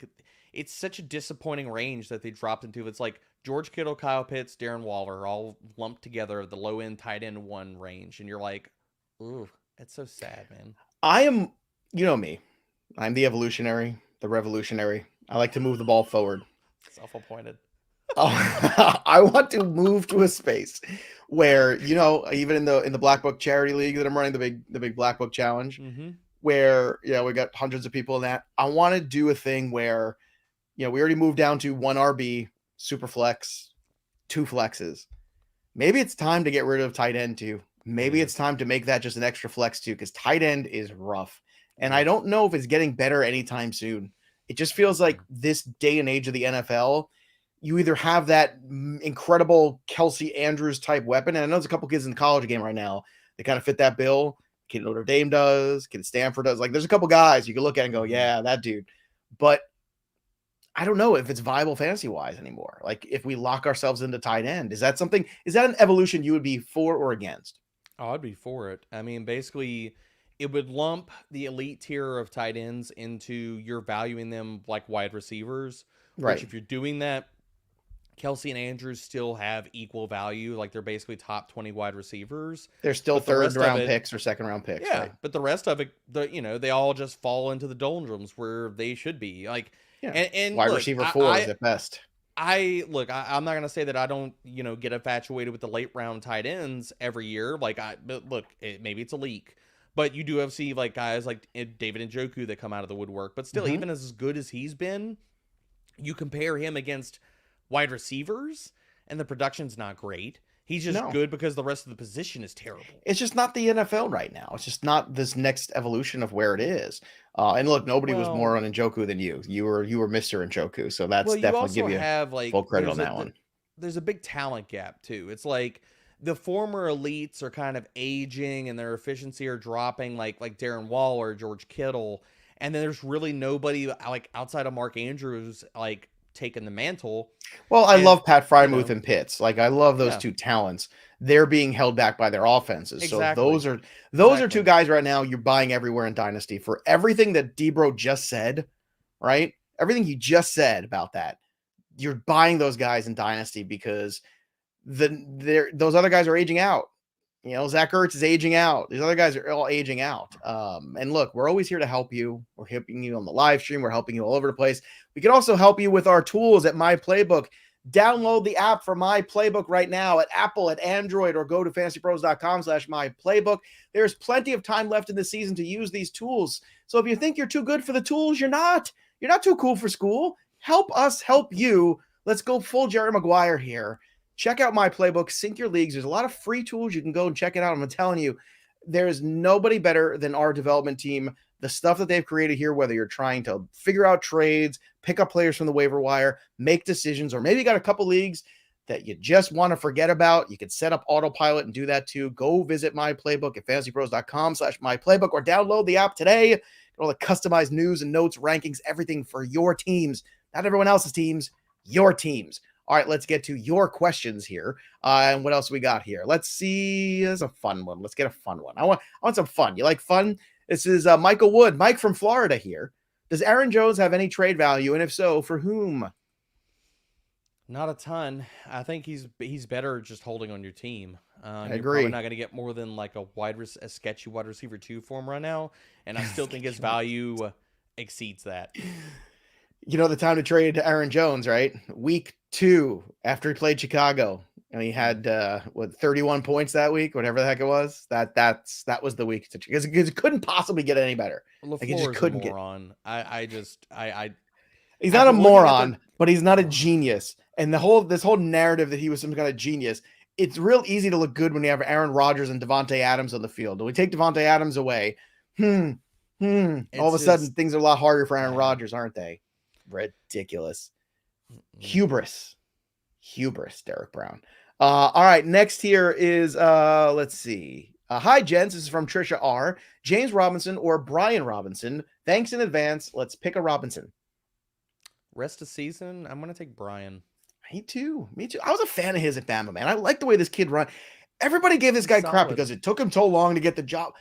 It's such a disappointing range that they dropped into. It's George Kittle, Kyle Pitts, Darren Waller are all lumped together at the low end tight end 1 range. And you're like, ooh, it's so sad, man. I am, you know me, I'm the evolutionary, the revolutionary. I like to move the ball forward. Self-appointed. I want to move to a space where, even in the Black Book charity league that I'm running, the big Black Book challenge, where, we got hundreds of people in that. I want to do a thing where, we already moved down to 1 RB, super flex, 2 flexes. Maybe it's time to get rid of tight end too. Maybe it's time to make that just an extra flex too, because tight end is rough. And I don't know if it's getting better anytime soon. It just feels like this day and age of the NFL, you either have that incredible Kelsey Andrews type weapon, and I know there's a couple kids in the college game right now that kind of fit that bill. Kid at Notre Dame does, kid at Stanford does. Like, there's a couple guys you can look at and go, yeah, that dude. But I don't know if it's viable fantasy-wise anymore. Like, if we lock ourselves into tight end, is that an evolution you would be for or against? Oh, I'd be for it. I mean, basically, it would lump the elite tier of tight ends into you're valuing them like wide receivers. Right. Which, if you're doing that, Kelsey and Andrews still have equal value. Like, they're basically top 20 wide receivers. They're still third-round picks or second-round picks. Yeah, right? But the rest of it, they all just fall into the doldrums where they should be. Like, yeah. And wide receiver 4 is at best. I'm not going to say that I don't, get infatuated with the late-round tight ends every year. But look, maybe it's a leak. But you do have like guys like David Njoku that come out of the woodwork. But still, even as good as he's been, you compare him against wide receivers, and the production's not great. He's just good because the rest of the position is terrible. It's just not the NFL right now. It's just not this next evolution of where it is. And look, nobody was more on Njoku than you. You were Mr. Njoku, so that's definitely give you full credit on that one. There's a big talent gap too. It's like the former elites are kind of aging and their efficiency are dropping, like Darren Waller, George Kittle, and then there's really nobody like outside of Mark Andrews taking the mantle. Well, I love Pat Freiermuth and Pitts. Like, I love those two talents. They're being held back by their offenses. Exactly. So those are 2 guys right now you're buying everywhere in Dynasty for everything that Debro just said, right? Everything he just said about that. You're buying those guys in Dynasty because those other guys are aging out. Zach Ertz is aging out. These other guys are all aging out. And look, we're always here to help you. We're helping you on the live stream. We're helping you all over the place. We can also help you with our tools at My Playbook. Download the app for My Playbook right now at Apple, at Android, or go to fantasypros.com/myplaybook. There's plenty of time left in the season to use these tools. So if you think you're too good for the tools, you're not. You're not too cool for school. Help us help you. Let's go full Jerry Maguire here. Check out My Playbook, sync your leagues. There's a lot of free tools. You can go and check it out. I'm telling you, there is nobody better than our development team. The stuff that they've created here, whether you're trying to figure out trades, pick up players from the waiver wire, make decisions, or maybe you got a couple leagues that you just want to forget about, you can set up autopilot and do that too. Go visit My Playbook at fantasypros.com/myplaybook or download the app today. Get all the customized news and notes, rankings, everything for your teams. Not everyone else's teams, your teams. All right, let's get to your questions here. And what else we got here? Let's see. There's a fun one. Let's get a fun one. I want some fun. You like fun? This is Michael Wood. Mike from Florida here. Does Aaron Jones have any trade value? And if so, for whom? Not a ton. I think he's better just holding on your team. I you're agree. Probably not going to get more than like a sketchy wide receiver 2 for him right now. And I still think his value exceeds that. The time to trade Aaron Jones, right? Week 2 after he played Chicago, and he had 31 points that week, whatever the heck it was. That was the week to, because it couldn't possibly get any better. LaFleur's like, it just couldn't a moron. He's not a moron, but he's not a genius. And this whole narrative that he was some kind of genius, it's real easy to look good when you have Aaron Rodgers and Devontae Adams on the field. Do we take Devontae Adams away? All of a sudden, things are a lot harder for Aaron Rodgers, aren't they? Ridiculous. Hubris, Derek Brown. All right, next here is let's see. Hi, gents. This is from Trisha R. James Robinson or Brian Robinson. Thanks in advance. Let's pick a Robinson. Rest of season, I'm going to take Brian. Me too. I was a fan of his at Bama, man. I like the way this kid run. Everybody gave this guy crap because it took him so long to get the job.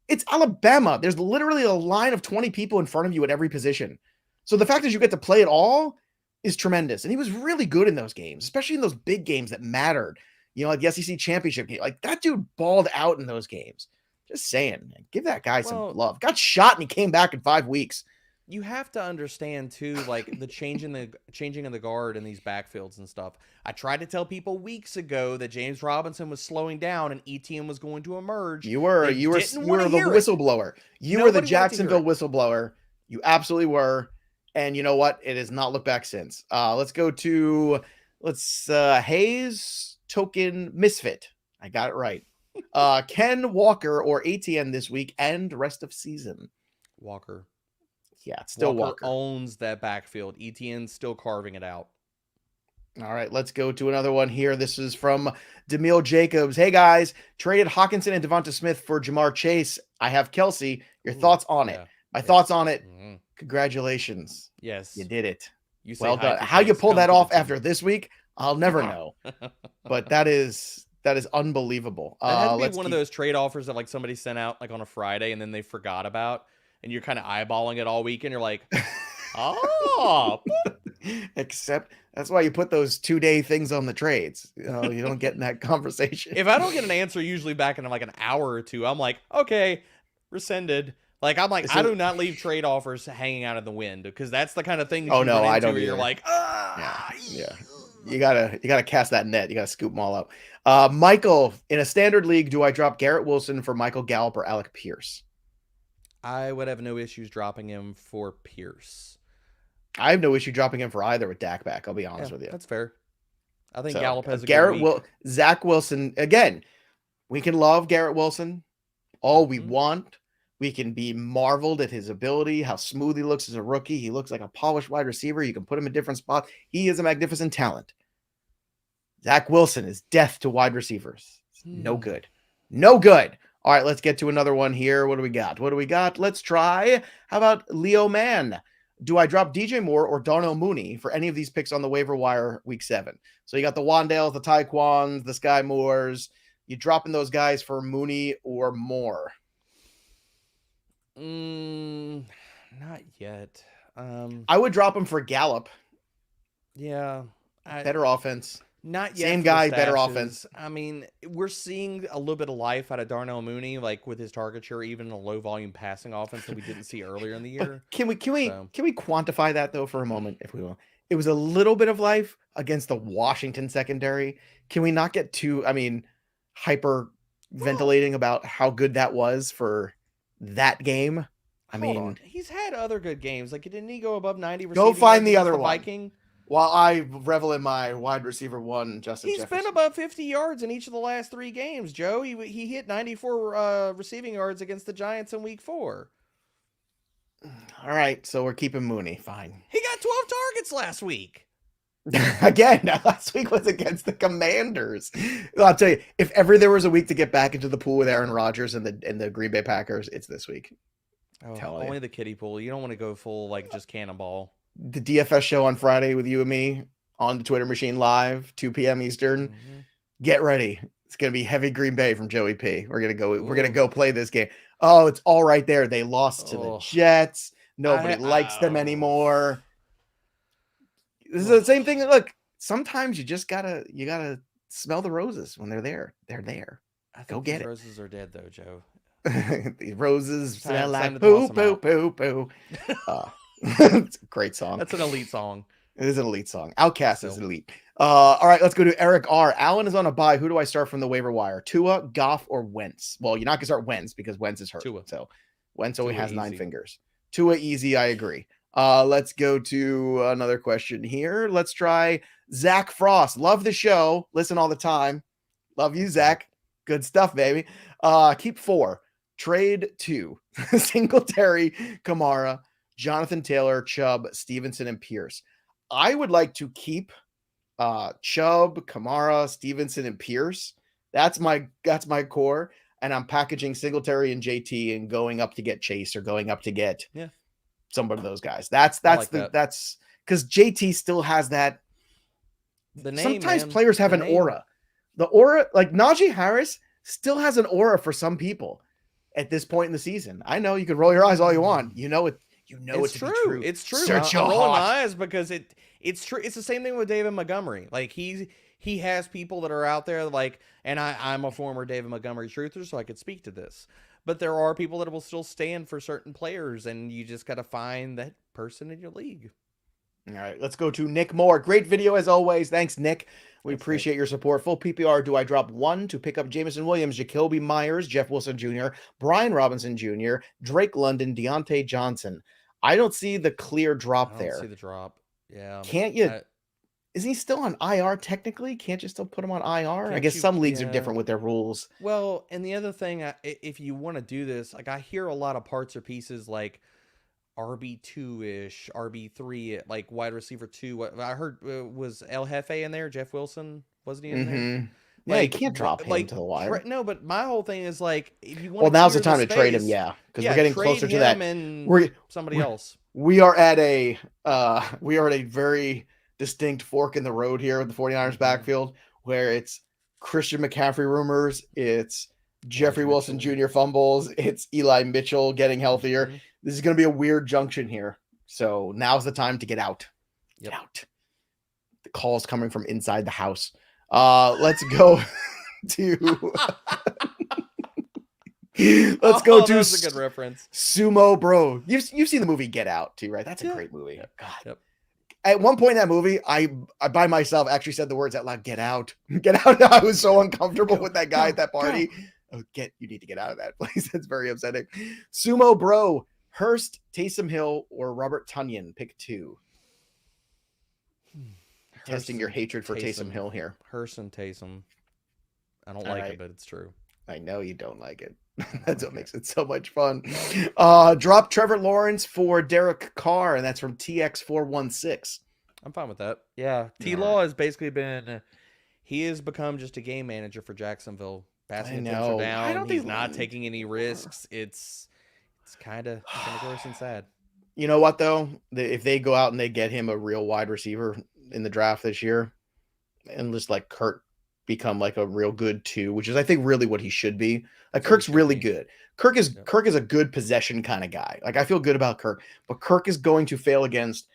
It's Alabama. There's literally a line of 20 people in front of you at every position. So the fact that you get to play it all is tremendous. And he was really good in those games, especially in those big games that mattered. Like the SEC championship game. Like that dude balled out in those games. Just saying, man, give that guy some love. Got shot and he came back in 5 weeks. You have to understand too, like the changing of the guard in these backfields and stuff. I tried to tell people weeks ago that James Robinson was slowing down and ETN was going to emerge. You were the whistleblower. You were the Jacksonville whistleblower. You absolutely were. And you know what? It has not looked back since. Let's go to Hayes Token Misfit. I got it right. Ken Walker or ATN this week and rest of season. Walker. Yeah, it's still Walker owns that backfield. ETN's still carving it out. All right, let's go to another one here. This is from Demille Jacobs. Hey guys, traded Hawkinson and Devonta Smith for Jamar Chase. I have Kelsey. Your thoughts on it? My thoughts on it. Mm-hmm. Congratulations. Yes, you did it. Well done. How you pull that off after this week, I'll never know. But that is unbelievable. That had to be one of those trade offers that like somebody sent out like on a Friday and then they forgot about. And you're kind of eyeballing it all week, and you're like, oh. Except that's why you put those 2-day things on the trades. You don't get in that conversation. If I don't get an answer usually back in like an hour or two, I'm like, okay, rescinded. Like I'm like, I do not leave trade offers hanging out in the wind because that's the kind of thing. I don't. You're like, yeah. You gotta cast that net. You gotta scoop them all up. Michael, in a standard league, do I drop Garrett Wilson for Michael Gallup or Alec Pierce? I would have no issues dropping him for Pierce. I have no issue dropping him for either with Dak back. I'll be honest with you. That's fair. I think Gallup has a good week. Zach Wilson, again, we can love Garrett Wilson all we want. We can be marveled at his ability, how smooth he looks as a rookie. He looks like a polished wide receiver. You can put him in different spots. He is a magnificent talent. Zach Wilson is death to wide receivers. No good. No good. All right, let's get to another one here. What do we got? Let's try. How about Leo Mann? Do I drop DJ Moore or Darnell Mooney for any of these picks on the waiver wire week 7? So you got the Wan'Dales, the Tyquans, the Sky Moores. You dropping those guys for Mooney or Moore? Not yet. I would drop him for Gallup. Yeah. Better offense. Not yet. Same guy, better offense. I mean, we're seeing a little bit of life out of Darnell Mooney, like with his target share, even in a low volume passing offense that we didn't see earlier in the year. Can we quantify that though for a moment, if we will? It was a little bit of life against the Washington secondary. Can we not get too, hyper ventilating about how good that was for that game? Hold on. He's had other good games. Like, didn't he go above 90? Go find the other one. Viking? While I revel in my wide receiver one, Justin Jefferson. He's been above 50 yards in each of the last 3 games, Joe. He hit 94 receiving yards against the Giants in week 4. All right, so we're keeping Mooney. Fine. He got 12 targets last week. Again, last week was against the Commanders. I'll tell you, if ever there was a week to get back into the pool with Aaron Rodgers and the Green Bay Packers, it's this week. Only the kiddie pool. You don't want to go full like just cannonball. The DFS show on Friday with you and me on the Twitter machine live, 2 p.m. Eastern. Mm-hmm. Get ready. It's going to be heavy Green Bay from Joey P. We're going to go play this game. Oh, it's all right there. They lost to the Jets. Nobody likes them anymore. This is the same thing. Look, sometimes you just gotta smell the roses when they're there. They're there. Go get it. Roses are dead though, Joe. The roses smell like poo, poo, poo, poo. It's a great song. That's an elite song. It is an elite song. Outcast is elite. All right, let's go to Eric R. Allen is on a bye. Who do I start from the waiver wire? Tua, Goff, or Wentz? Well, you're not gonna start Wentz because Wentz is hurt. Tua. So Wentz only has 9 fingers. Tua easy, I agree. Let's go to another question here. Let's try Zach Frost. Love the show. Listen all the time. Love you, Zach. Good stuff, baby. Keep 4. Trade 2. Singletary, Kamara, Jonathan Taylor, Chubb, Stevenson, and Pierce. I would like to keep Chubb, Kamara, Stevenson, and Pierce. That's my core. And I'm packaging Singletary and JT and going up to get Chase or going up to get somebody of those guys. That's because JT still has that. The name, sometimes players have an aura. The aura, like Najee Harris, still has an aura for some people at this point in the season. I know you can roll your eyes all you want. You know You know it to be true. It's true. Search I'm your rolling heart. my eyes because it's true. It's the same thing with David Montgomery. Like he has people that are out there like, and I'm a former David Montgomery truther, so I could speak to this. But there are people that will still stand for certain players, and you just got to find that person in your league. All right, let's go to Nick Moore. Great video as always. Thanks, Nick. We appreciate your support. Full PPR. Do I drop 1 to pick up Jameson Williams, Jacoby Myers, Jeff Wilson Jr., Brian Robinson Jr., Drake London, Deontay Johnson? I don't see the clear drop there. I don't see the drop. Yeah. Can't you? Isn't he still on IR technically? Can't you still put him on IR? I guess some leagues are different with their rules. Well, and the other thing, if you want to do this, like I hear a lot of parts or pieces like RB2-ish, RB3, like wide receiver 2. What I heard was El Jefe in there, Jeff Wilson, wasn't he in there? Yeah, you can't drop him to the wire. No, but my whole thing is like, if you want well, now's the time to trade him, because we're getting closer to that. And somebody else. We are at a very distinct fork in the road here with the 49ers backfield, where it's Christian McCaffrey rumors, it's Jeffrey Wilson Jr. fumbles, it's Eli Mitchell getting healthier. This is going to be a weird junction here. So now's the time to get out. Get out. The call's coming from inside the house. Let's go to that's a good reference. Sumo Bro. You've seen the movie Get Out too, right? That's a great movie. God. Yep. At one point in that movie, I by myself actually said the words out loud, "Get out, get out." I was so uncomfortable with that guy at that party. Oh, you need to get out of that place. That's very upsetting. Sumo Bro, Hurst, Taysom Hill, or Robert Tunyan. Pick 2. Testing your hatred for Taysom Hill here. Hurst and Taysom. I don't like it, but it's true. I know you don't like it. That's what makes it so much fun. Drop Trevor Lawrence for Derek Carr, and that's from TX416. I'm fine with that. Yeah. T-Law has basically he has become just a game manager for Jacksonville. Passing things are down. He's not taking any risks. It's kind of gross and sad. You know what, though? If they go out and they get him a real wide receiver in the draft this year, and just like Kirk become like a real good 2, which is I think really what he should be. Like Kirk's really good. Kirk is a good possession kind of guy. Like I feel good about Kirk, but Kirk is going to fail against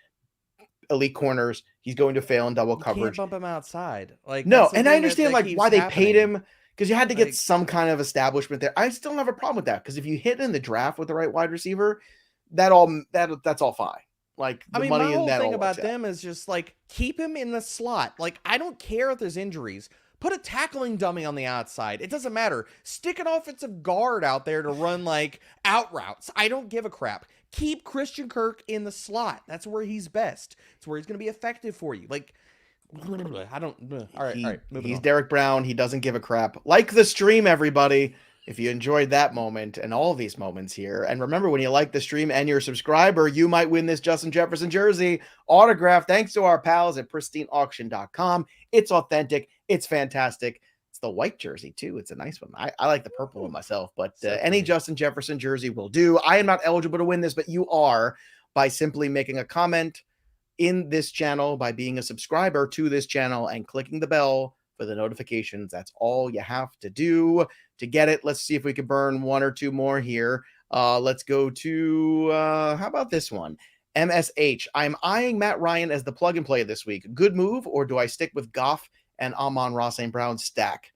elite corners. He's going to fail in double coverage. Can't bump him outside. Like no, and I understand like why they paid him, because you had to get some kind of establishment there. I still don't have a problem with that, because if you hit in the draft with the right wide receiver, that's all fine. Like the money my whole in that thing about them is just like keep him in the slot. Like I don't care if there's injuries. Put a tackling dummy on the outside. It doesn't matter. Stick an offensive guard out there to run like out routes. I don't give a crap. Keep Christian Kirk in the slot. That's where he's best. It's where he's going to be effective for you. Like, I don't. All right. He's on. Derek Brown. He doesn't give a crap. Like the stream, everybody. If you enjoyed that moment and all these moments here, and remember, when you like the stream and you're a subscriber, you might win this Justin Jefferson jersey autograph thanks to our pals at pristineauction.com. It's authentic. It's fantastic. It's the white jersey too. It's a nice one. I like the purple one myself, but any Justin Jefferson jersey will do. I am not eligible to win this, but you are, by simply making a comment in this channel, by being a subscriber to this channel and clicking the bell for the notifications. That's all you have to do to get it. Let's see if we can burn 1 or 2 more here. Let's go to, how about this one? MSH. I'm eyeing Matt Ryan as the plug and play this week. Good move, or do I stick with Goff and Amon-Ra St. Brown stack?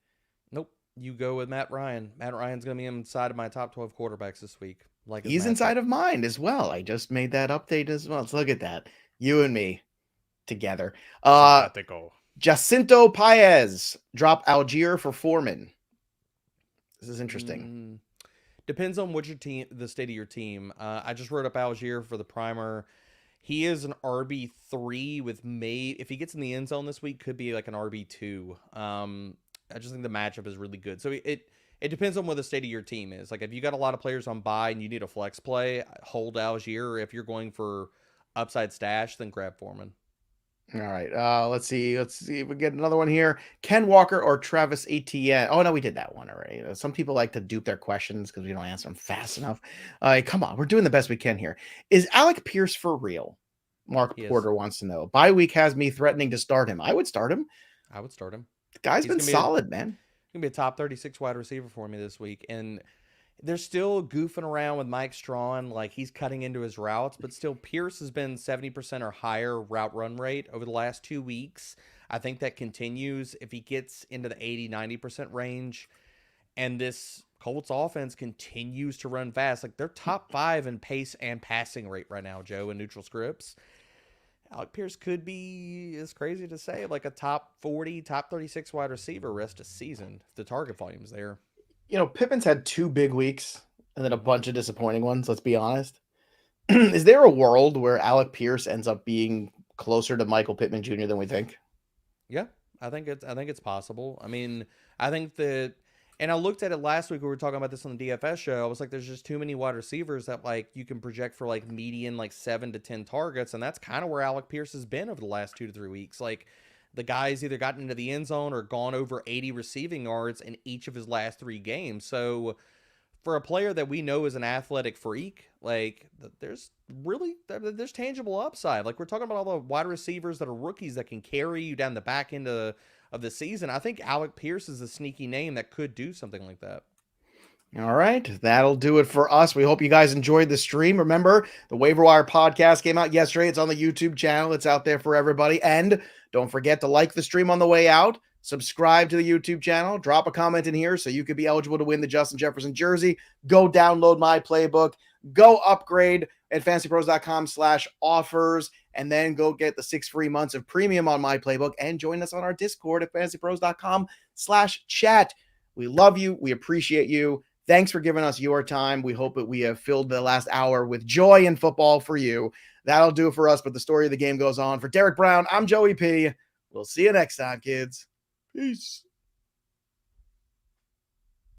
Nope. You go with Matt Ryan. Matt Ryan's going to be inside of my top 12 quarterbacks this week. He's inside of mine as well. I just made that update as well. So look at that. You and me together. Jacinto Paez. Drop Algier for Foreman. This is interesting. Depends on what the state of your team. I just wrote up Algier for the primer. He is an RB3 with if he gets in the end zone this week, could be like an RB2. I just think the matchup is really good. So it depends on what the state of your team is. Like if you got a lot of players on bye and you need a flex play, hold Algier. If you're going for upside stash, then grab Foreman. All right. Let's see if we get another one here. Ken Walker or Travis Etienne. Oh no, we did that one already. Some people like to dupe their questions because we don't answer them fast enough. Come on, we're doing the best we can here. Is Alec Pierce for real? Mark Porter wants to know. Bye week has me threatening to start him. I would start him. The guy's been solid, man. He's gonna be a top 36 wide receiver for me this week, and they're still goofing around with Mike Strawn, like he's cutting into his routes, but still Pierce has been 70% or higher route run rate over the last 2 weeks. I think that continues if he gets into the 80-90% range, and this Colts offense continues to run fast. Like they're top 5 in pace and passing rate right now, Joe, in neutral scripts. Alec Pierce could be, it's crazy to say, like a top 40, top 36 wide receiver rest of season if the target volume's there. You know, Pippin's had 2 big weeks and then a bunch of disappointing ones, let's be honest. Is there a world where Alec Pierce ends up being closer to Michael Pittman Jr. than we think? Yeah, I think it's possible. I mean, I think that, and I looked at it last week. We were talking about this on the DFS show. I was like, there's just too many wide receivers that like you can project for like median like 7 to 10 targets, and that's kind of where Alec Pierce has been over the last 2 to 3 weeks. Like the guy's either gotten into the end zone or gone over 80 receiving yards in each of his last 3 games. So for a player that we know is an athletic freak, like there's tangible upside. Like we're talking about all the wide receivers that are rookies that can carry you down the back end of the season. I think Alec Pierce is a sneaky name that could do something like that. All right, that'll do it for us. We hope you guys enjoyed the stream. Remember, the Waiver Wire podcast came out yesterday. It's on the YouTube channel. It's out there for everybody. And don't forget to like the stream on the way out. Subscribe to the YouTube channel. Drop a comment in here so you could be eligible to win the Justin Jefferson jersey. Go download my playbook. Go upgrade at fantasypros.com/offers. And then go get the 6 free months of premium on my playbook and join us on our Discord at fantasypros.com/chat. We love you. We appreciate you. Thanks for giving us your time. We hope that we have filled the last hour with joy in football for you. That'll do it for us, but the story of the game goes on. For Derek Brown, I'm Joey P. We'll see you next time, kids. Peace.